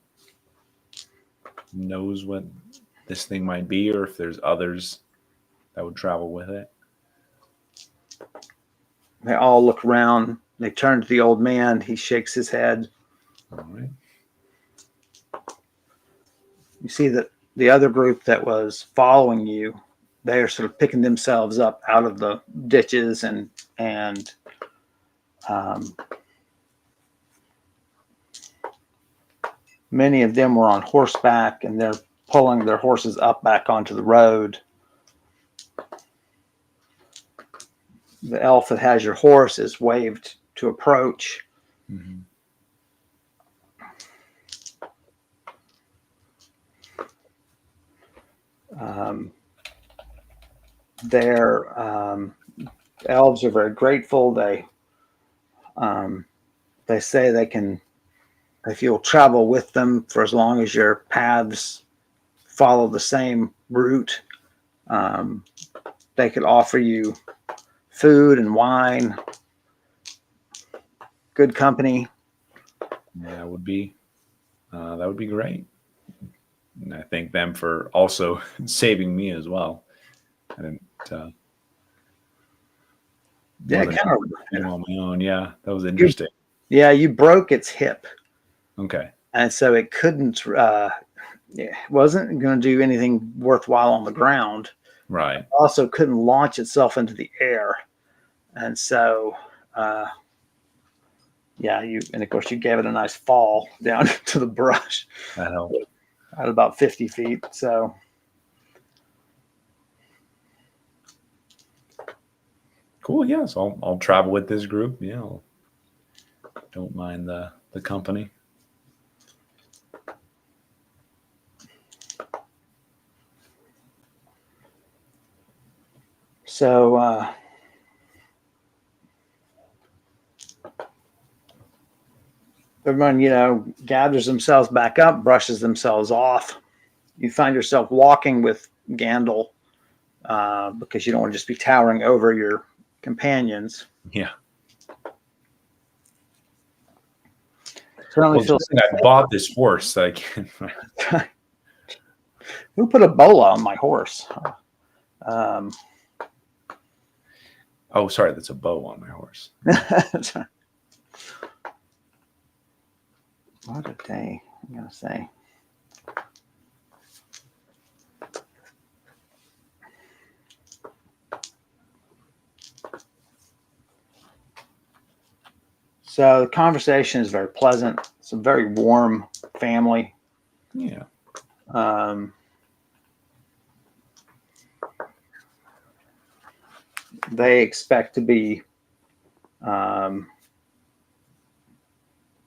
Knows what this thing might be, or if there's others that would travel with it? They all look around. They turn to the old man. He shakes his head. All right. You see that the other group that was following you, they are sort of picking themselves up out of the ditches, and many of them were on horseback, and they're pulling their horses up back onto the road. The elf that has your horse is waved to approach. Mm-hmm. Their elves are very grateful. They say if you'll travel with them for as long as your paths follow the same route, they could offer you food and wine, good company. That would be great. And I thank them for also saving me as well. I didn't. Yeah, Wasn't kind able to do it on my own. Yeah, that was of. interesting. Yeah, you broke its hip, Okay. and so it couldn't. It wasn't going to do anything worthwhile on the ground. Right. Also, couldn't launch itself into the air, and so. Yeah, and of course you gave it a nice fall down to the brush That helped. at about 50 feet. So Cool. Yeah. So I'll travel with this group. Yeah. Don't mind the company. So everyone, gathers themselves back up, brushes themselves off. You find yourself walking with Gandalf because you don't want to just be towering over your companions. Yeah. Certainly Well, feels. I bought this horse that I can. Who put a bola on my horse? Oh, sorry. That's a bow on my horse. What a day, I'm going to say. So the conversation is very pleasant. It's a very warm family. Yeah. They expect to be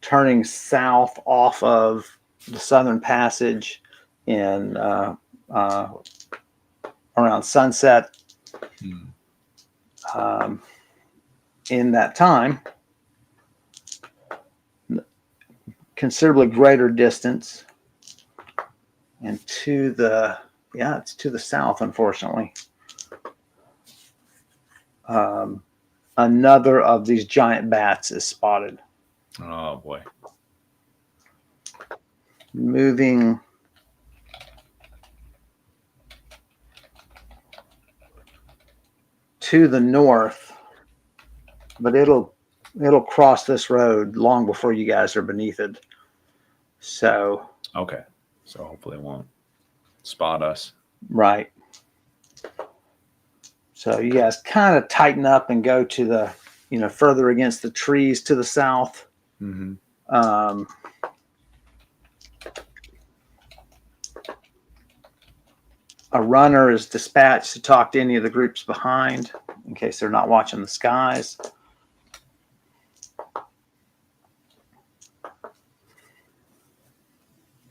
turning south off of the Southern Passage in around sunset. In that time, considerably greater distance, and it's to the south, unfortunately. Another of these giant bats is spotted. Oh boy. Moving to the north, but it'll cross this road long before you guys are beneath it. So Okay. So hopefully it won't spot us. right. So you guys kind of tighten up and go to the, further against the trees to the south. Mm-hmm. A runner is dispatched to talk to any of the groups behind in case they're not watching the skies.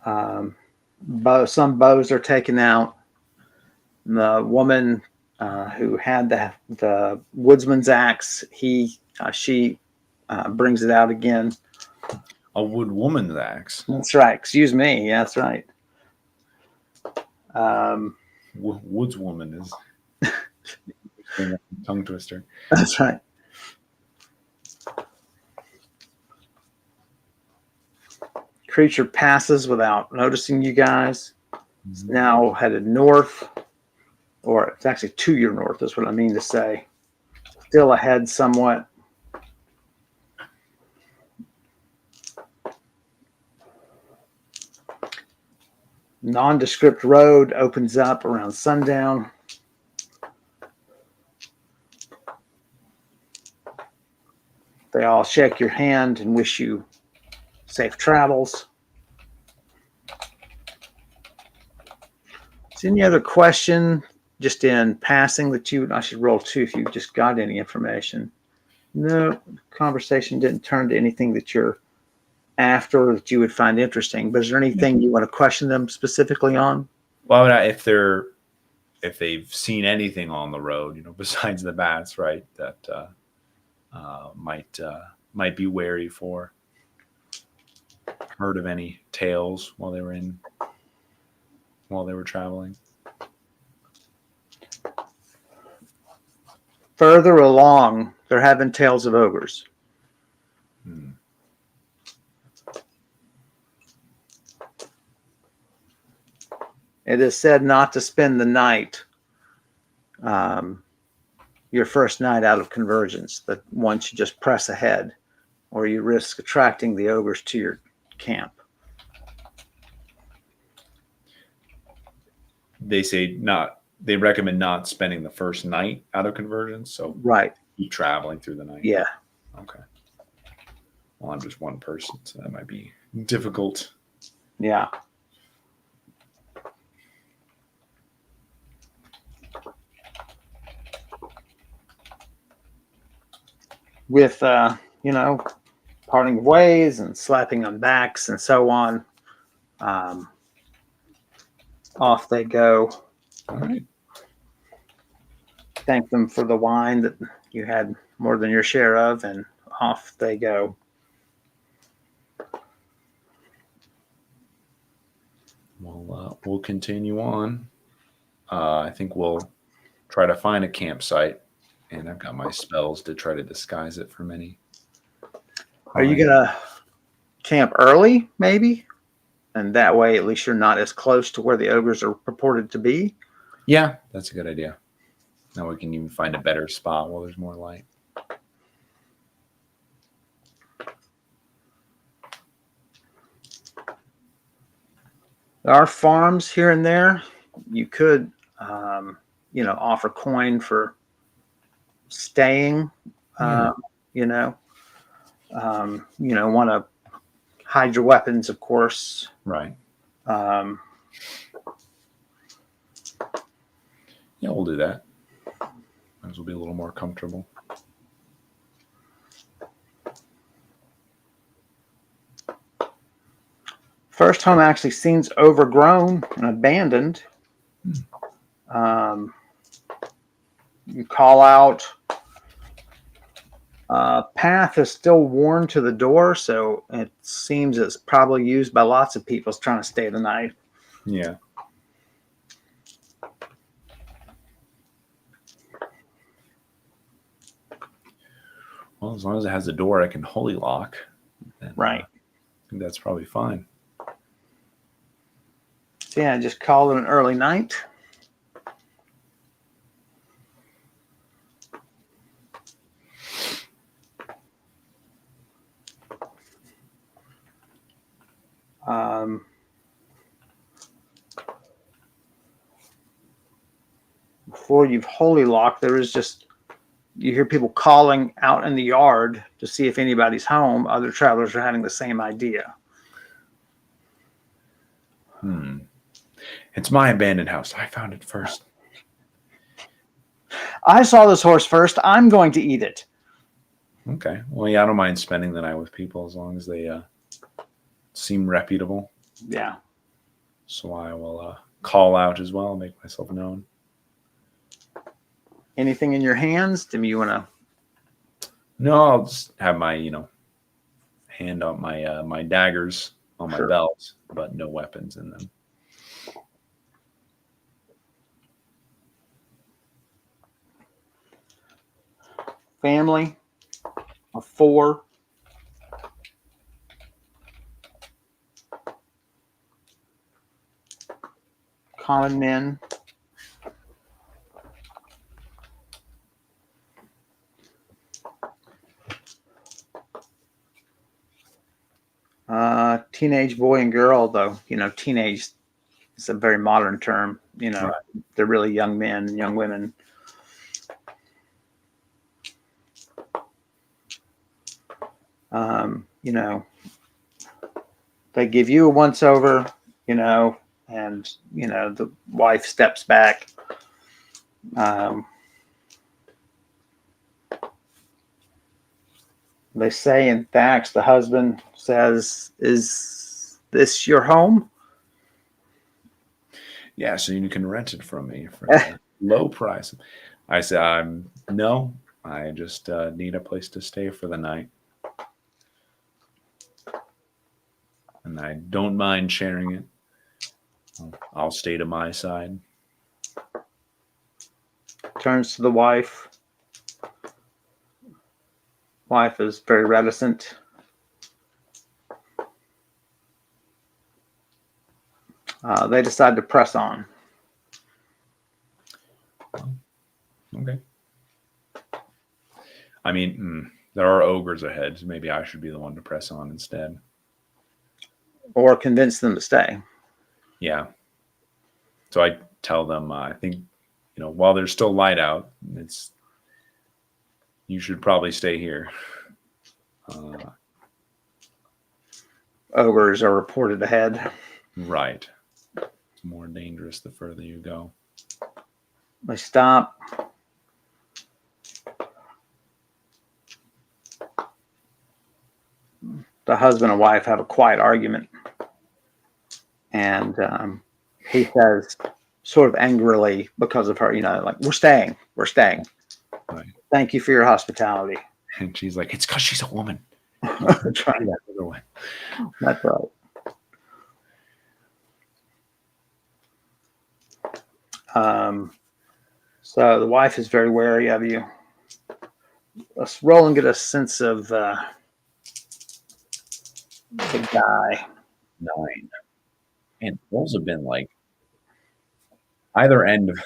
Some bows are taken out. The woman who had the woodsman's axe, she brings it out again. A wood woman's axe. That's right. Excuse me. Yeah, that's right. Woodswoman is a tongue twister. That's right. Creature passes without noticing you guys. It's now headed north, or it's actually to your north, is what I mean to say. Still ahead somewhat. Nondescript road opens up around sundown. They all shake your hand and wish you safe travels. Is any other question just in passing that I should roll 2 if you just got any information? No, conversation didn't turn to anything that you're after that you would find interesting. But is there anything you want to question them specifically on? Well, if they've seen anything on the road, besides the bats, right, that might be wary for. Heard of any tales while they were traveling? Further along, they're having tales of ogres. It is said not to spend the night, um, your first night out of convergence, that once you just press ahead, or you risk attracting the ogres to your camp. They say not. They recommend not spending the first night out of convergence, so Right. keep traveling through the night. Yeah. Okay. Well, I'm just one person, so that might be difficult. Yeah. With, parting of ways and slapping on backs and so on, off they go. All right. Thank them for the wine that you had more than your share of, and off they go. Well, we'll continue on. I think we'll try to find a campsite, and I've got my spells to try to disguise it from any. Are you gonna camp early, maybe? And that way, at least you're not as close to where the ogres are purported to be. Yeah, that's a good idea. Now we can even find a better spot while there's more light. There are farms here and there. You could, offer coin for staying. Yeah. Want to hide your weapons, of course. Right. Um, Yeah, we'll do that. Might as well be a little more comfortable. First home actually seems overgrown and abandoned. You call out. Path is still worn to the door, so it seems it's probably used by lots of people trying to stay the night. Yeah. Well, as long as it has a door I can holy lock, then, Right. I think that's probably fine. So yeah, just call it an early night. Before you've holy locked, you hear people calling out in the yard to see if anybody's home. Other travelers are having the same idea. It's my abandoned house. I found it first. I saw this horse first. I'm going to eat it. Okay. Well, yeah, I don't mind spending the night with people as long as they seem reputable. Yeah. So I will call out as well and make myself known. Anything in your hands? Do you want to? No, I'll just have my, hand on my daggers on my belt, but no weapons in them. Family of 4. Common men. Teenage boy and girl, though, teenage is a very modern term. Right. They're really young men and young women. They give you a once over, and, the wife steps back. They say in Thax, the husband says, "Is this your home?" Yeah, so you can rent it from me for a low price. I said, no, I just need a place to stay for the night. And I don't mind sharing it. I'll stay to my side. Turns to the wife. Wife is very reticent. They decide to press on. Okay. I mean, there are ogres ahead, so maybe I should be the one to press on instead. Or convince them to stay. Yeah. So I tell them, I think, while there's still light out, you should probably stay here. Ogres are reported ahead. Right. It's more dangerous the further you go. They stop. The husband and wife have a quiet argument. And he says, sort of angrily, because of her, like, we're staying. Right. Thank you for your hospitality. And she's like, it's because she's a woman. That's right. That's right. So the wife is very wary of you. Let's roll and get a sense of the guy. 9. And those have been like either end of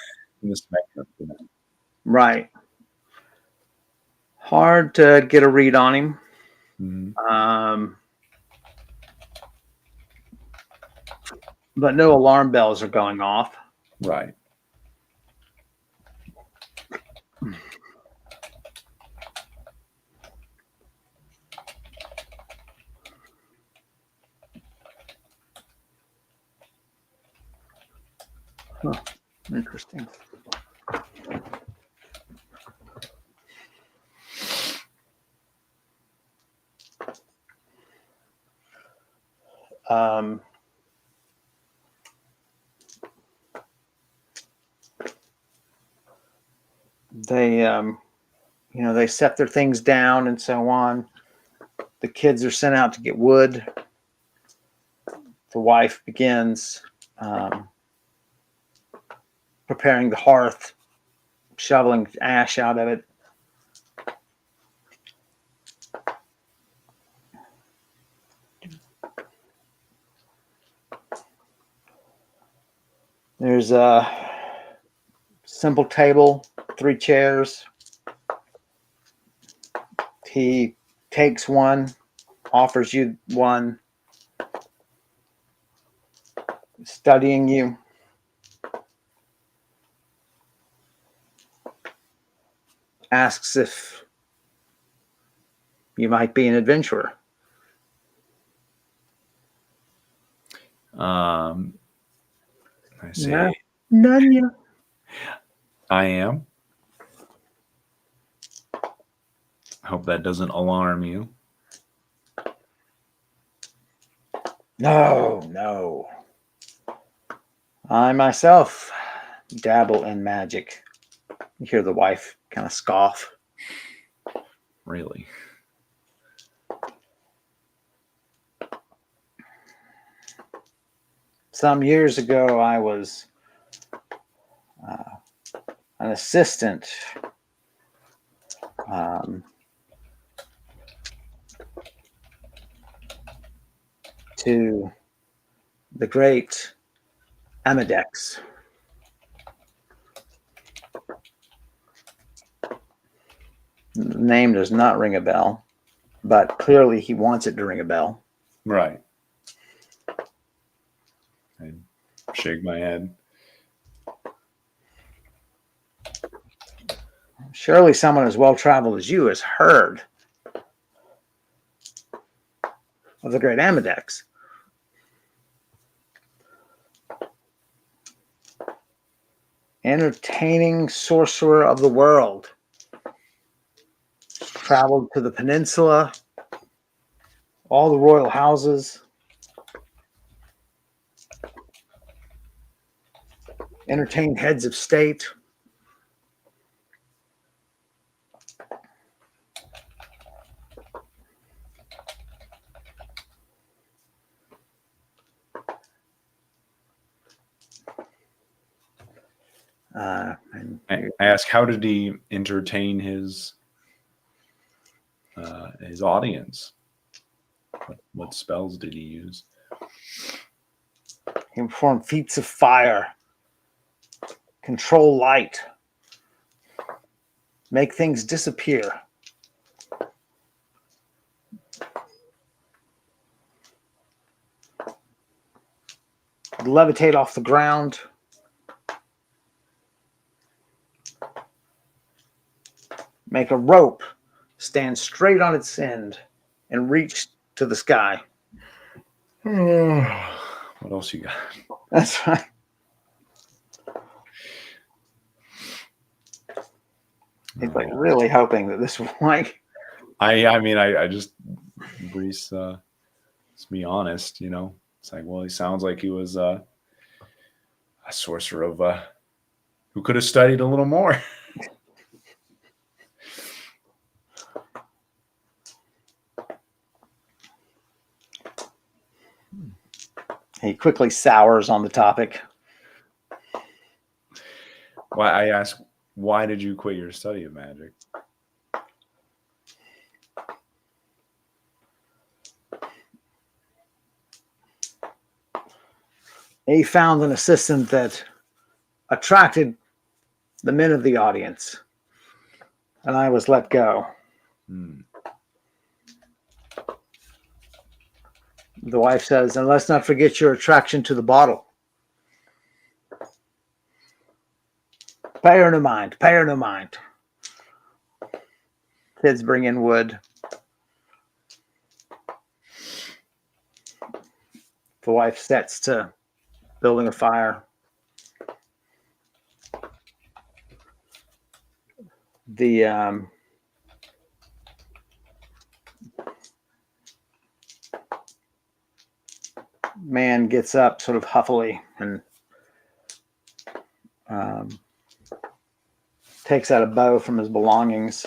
the spectrum. Right. Hard to get a read on him. Mm-hmm. But no alarm bells are going off. Right. Huh. Interesting. They set their things down and so on. The kids are sent out to get wood. The wife begins preparing the hearth, shoveling ash out of it. There's a simple table, 3 chairs. He takes one, offers you one, studying you. Asks if you might be an adventurer. I say, None yet. I am. I hope that doesn't alarm you. No. I myself dabble in magic. You hear the wife kind of scoff. Really? Some years ago, I was an assistant to the great Amadex. The name does not ring a bell, but clearly he wants it to ring a bell. Right. I shake my head. Surely someone as well-traveled as you has heard of the great Amadex. Entertaining sorcerer of the world. Traveled to the peninsula, all the royal houses. Entertained heads of state. I ask, how did he entertain his audience? What spells did he use? He can perform feats of fire, control light, make things disappear. Levitate off the ground. Make a rope stand straight on its end and reach to the sky. What else you got? That's right. He's like really hoping that this will like. I mean, I just, Brise, let's be honest, you know, it's like, well, he sounds like he was a sorcerer of who could have studied a little more. He quickly sours on the topic. Why, I ask, why did you quit your study of magic? He found an assistant that attracted the men of the audience, and I was let go. The wife says, and let's not forget your attraction to the bottle. Pay her no mind. Pay her no mind. Kids bring in wood. The wife sets to building a fire. The man gets up sort of huffily and takes out a bow from his belongings.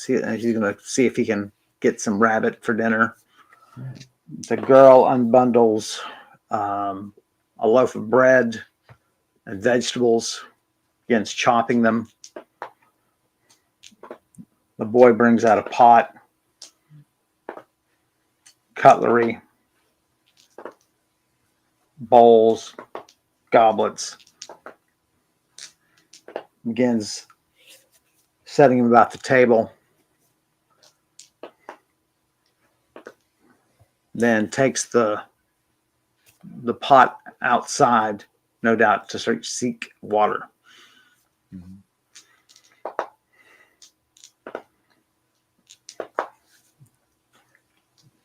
He's going to see if he can get some rabbit for dinner. The girl unbundles a loaf of bread and vegetables, begins chopping them. The boy brings out a pot, cutlery, bowls, goblets. Begins setting them about the table. Then takes the pot outside, no doubt, to seek water. Mm-hmm.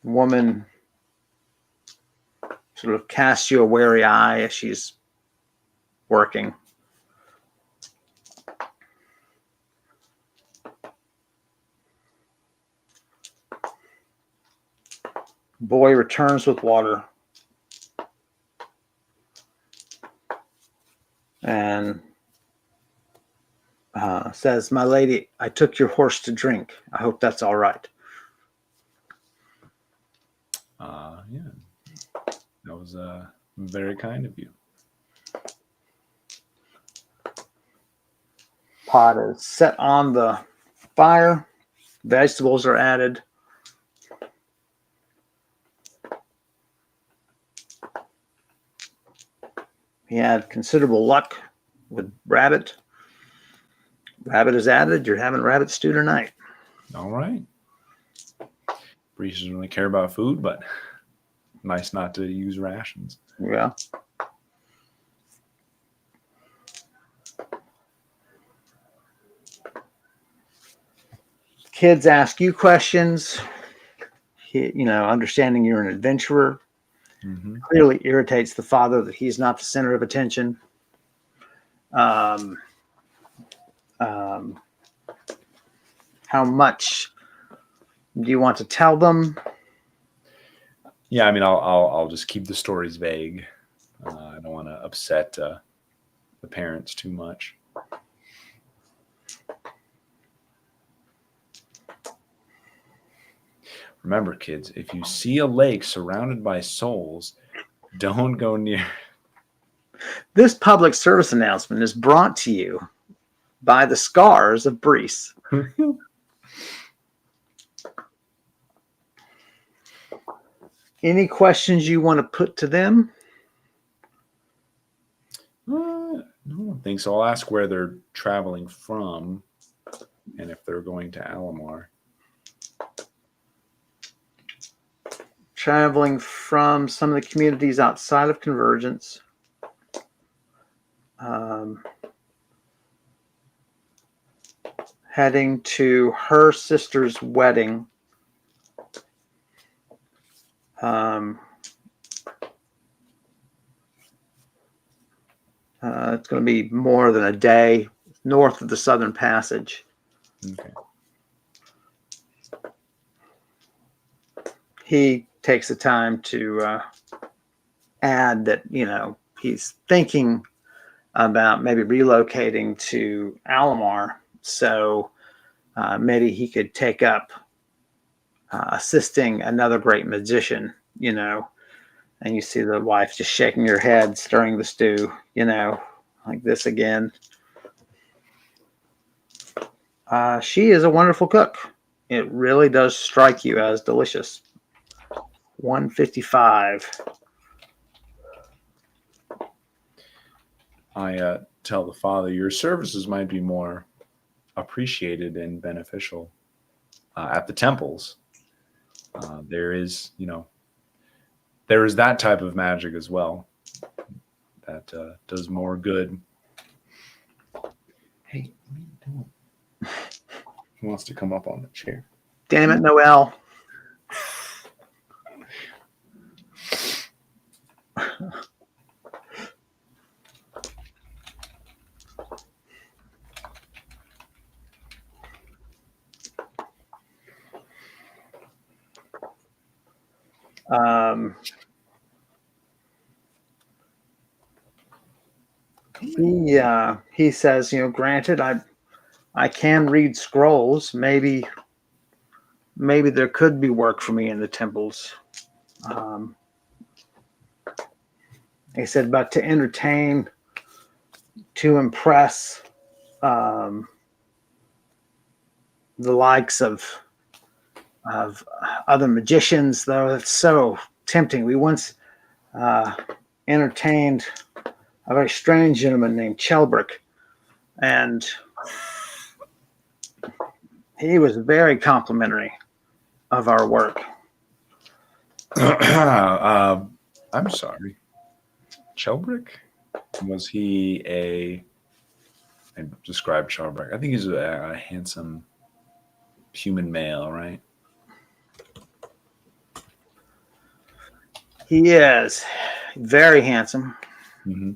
The woman sort of casts you a wary eye as she's working. Boy returns with water and says, "My lady, I took your horse to drink. I hope that's all right." Yeah, that was very kind of you. Pot is set on the fire. Vegetables are added. He had considerable luck with rabbit. Rabbit is added. You're having rabbit stew tonight. All right. Brise doesn't really care about food, but nice not to use rations. Yeah. Kids ask you questions. Understanding you're an adventurer. Mm-hmm. Clearly irritates the father that he's not the center of attention. How much do you want to tell them? Yeah, I mean, I'll just keep the stories vague. I don't want to upset the parents too much. Remember, kids, if you see a lake surrounded by souls, don't go near. This public service announcement is brought to you by the scars of Brise. Any questions you want to put to them? No, I don't think so. I'll ask where they're traveling from and if they're going to Alamar. Traveling from some of the communities outside of Convergence. Heading to her sister's wedding. It's going to be more than a day north of the Southern Passage. Okay. He takes the time to add that, he's thinking about maybe relocating to Alamar. So maybe he could take up assisting another great magician, and you see the wife just shaking her head, stirring the stew, like this again. She is a wonderful cook. It really does strike you as delicious. 155. I tell the father, your services might be more appreciated and beneficial at the temples. There is that type of magic as well that does more good. Hey, what are you doing? He wants to come up on the chair. Damn it, Noel. He says, granted, I can read scrolls. Maybe there could be work for me in the temples. He said, but to entertain, to impress the likes of other magicians, though, it's so tempting. We once entertained a very strange gentleman named Chelbrick, and he was very complimentary of our work. I'm sorry. Chelbrick? Was he I described Chelbrick. I think he's a handsome human male, right? He is very handsome. Mm-hmm.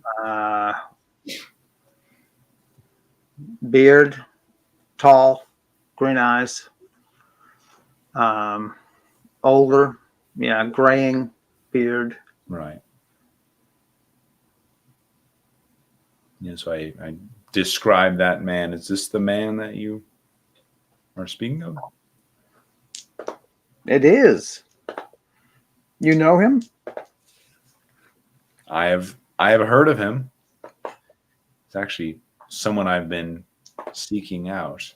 Beard, tall, green eyes. Older, graying beard. Right. Yeah, so I describe that man. Is this the man that you are speaking of? It is. You know him? I have heard of him. It's actually someone I've been seeking out.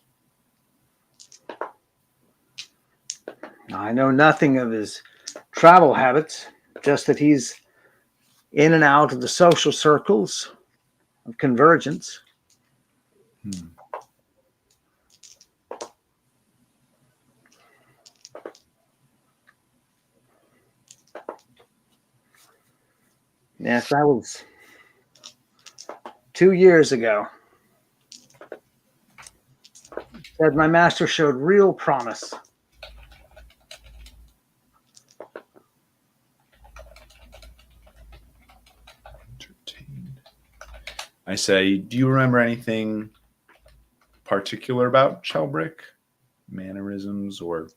I know nothing of his travel habits, just that he's in and out of the social circles of Convergence. Yes, that was 2 years ago. Said my master showed real promise. Entertained. I say, do you remember anything particular about Chelbrick? Mannerisms or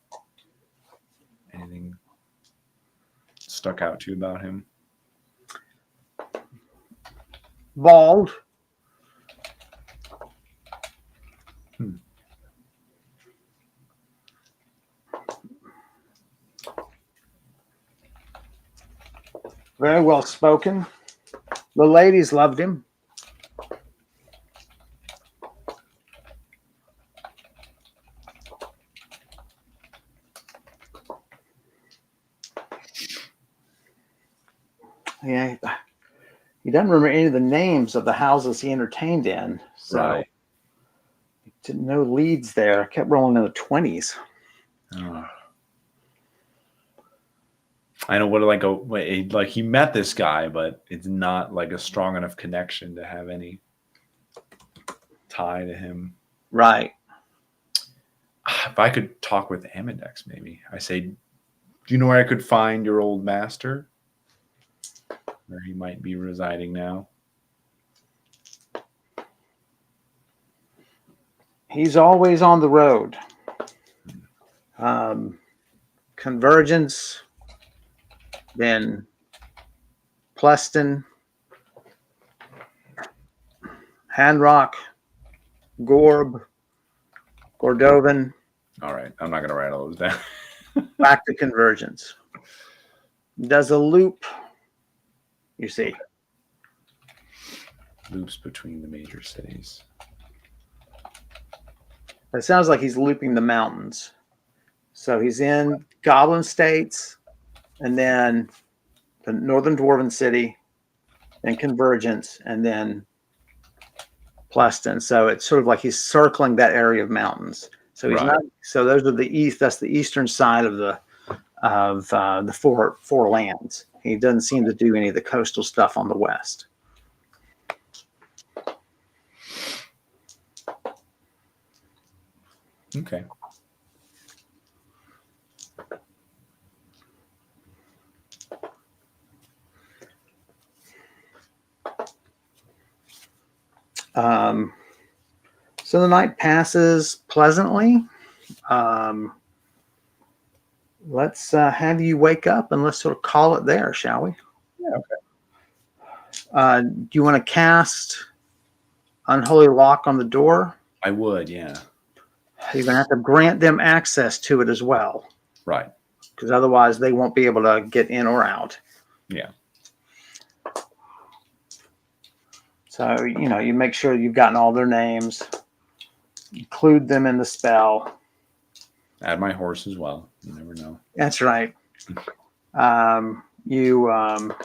anything stuck out to you about him? Bald. Very well spoken. The ladies loved him. Yeah, he doesn't remember any of the names of the houses he entertained in. So Right. no leads there. I kept rolling in the 20s. Oh. I know what like he met this guy, but it's not like a strong enough connection to have any tie to him. Right. If I could talk with Amidex, maybe I say, "Do you know where I could find your old master? Where he might be residing now?" He's always on the road. Convergence, then Pleston, Handrock, Gorb, Gordovan, All right, I'm not going to write all those down. back to Convergence. Does a loop, you see. Loops between the major cities. It sounds like he's looping the mountains. So he's in Goblin States, and then the Northern Dwarven City, then Convergence, and then Pleston. So it's sort of like he's circling that area of mountains. So he's Right. not. So those are the east. That's the eastern side of the four lands. He doesn't seem to do any of the coastal stuff on the west. Okay. So the night passes pleasantly. Let's have you wake up and let's sort of call it there, shall we? Yeah. Do you want to cast Unholy Lock on the door? I would. Yeah. You're going to have to grant them access to it as well, Right. because otherwise they won't be able to get in or out. Yeah. So, you make sure you've gotten all their names, include them in the spell. Add my horse as well. You never know. That's right. You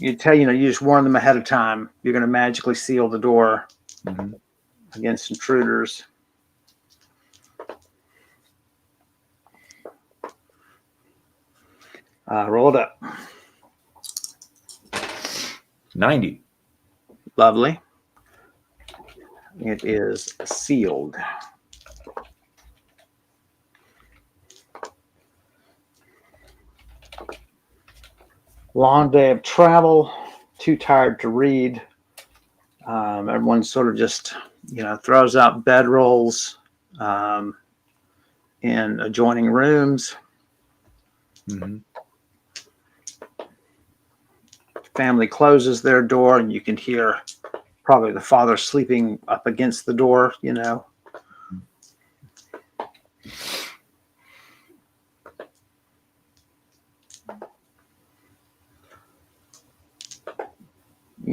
just warn them ahead of time. You're going to magically seal the door against intruders. Roll it up. 90. Lovely. It is sealed. Long day of travel, too tired to read. Everyone sort of just, throws out bedrolls in adjoining rooms. Mm-hmm. Family closes their door, and you can hear probably the father sleeping up against the door, You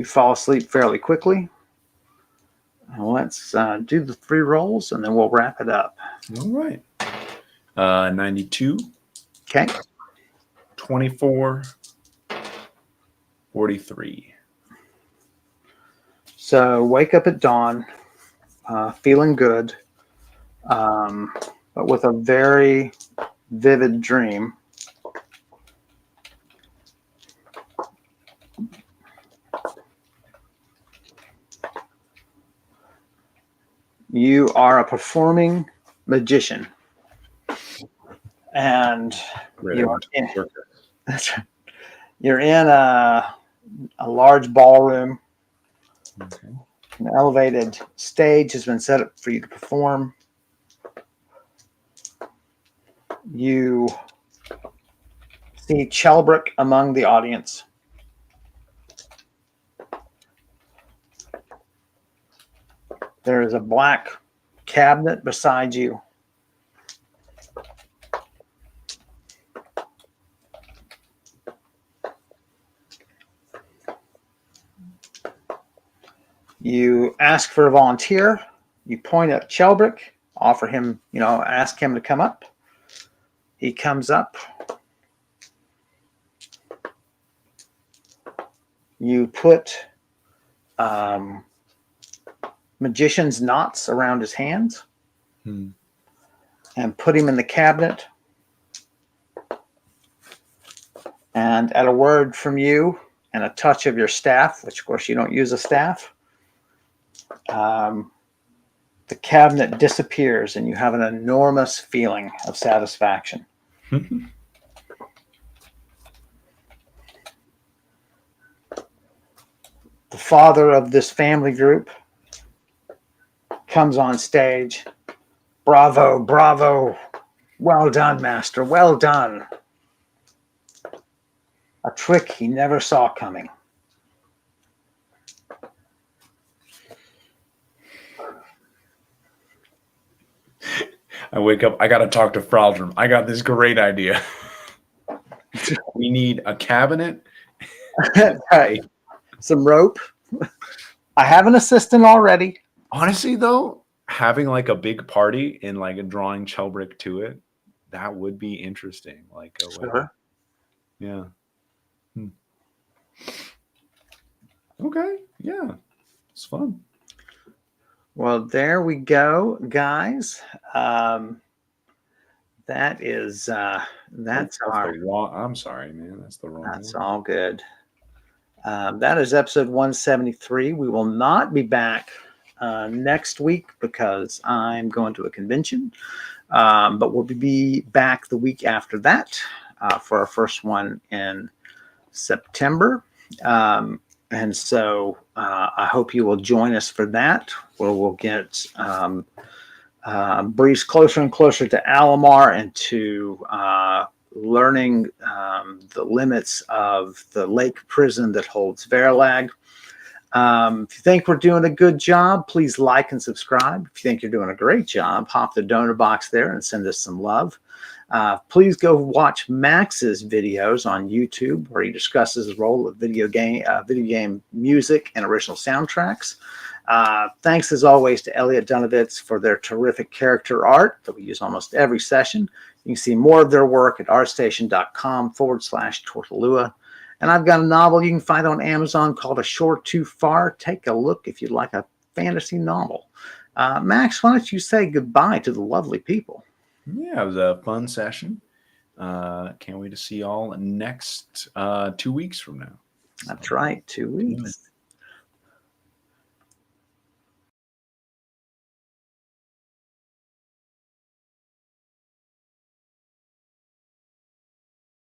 fall asleep fairly quickly. Let's do the 3 rolls, and then we'll wrap it up. All right. 92. Okay. 24. 43. So wake up at dawn, feeling good, but with a very vivid dream. You are a performing magician, and you're in a large ballroom. Okay. An elevated stage has been set up for you to perform. You see Chelbrick among the audience. There is a black cabinet beside you. You ask for a volunteer. You point at Chelbrick, offer him, ask him to come up. He comes up. You put magician's knots around his hands Hmm. and put him in the cabinet. And at a word from you and a touch of your staff, which of course you don't use a staff, the cabinet disappears and you have an enormous feeling of satisfaction. The father of this family group comes on stage. Bravo, bravo. Well done, master. Well done. A trick he never saw coming. I wake up. I got to talk to Fraldrum. I got this great idea. We need a cabinet. Hey, some rope. I have an assistant already. Honestly, though, having like a big party and like a drawing Chelbrick to it, that would be interesting. Like a way. Sure. Yeah. Okay. Yeah. It's fun. Well, there we go, guys. That is that's our. the wrong. I'm sorry, man. That's the wrong That's one. all good. That is episode 173. We will not be back next week because I'm going to a convention, but we'll be back the week after that for our first one in September. And so I hope you will join us for that, where we'll get Brise closer and closer to Alamar and to learning the limits of the lake prison that holds Verlag. If you think we're doing a good job, please like and subscribe. If you think you're doing a great job, hop the donor box there and send us some love. Please go watch Max's videos on YouTube, where he discusses the role of video game music and original soundtracks. Thanks as always to Elliot Dunovitz for their terrific character art that we use almost every session. You can see more of their work at artstation.com/Tortolua. And I've got a novel you can find on Amazon called A Shore Too Far. Take a look if you'd like a fantasy novel. Max, why don't you say goodbye to the lovely people? Yeah, it was a fun session. Can't wait to see y'all next 2 weeks from now. That's right, 2 weeks.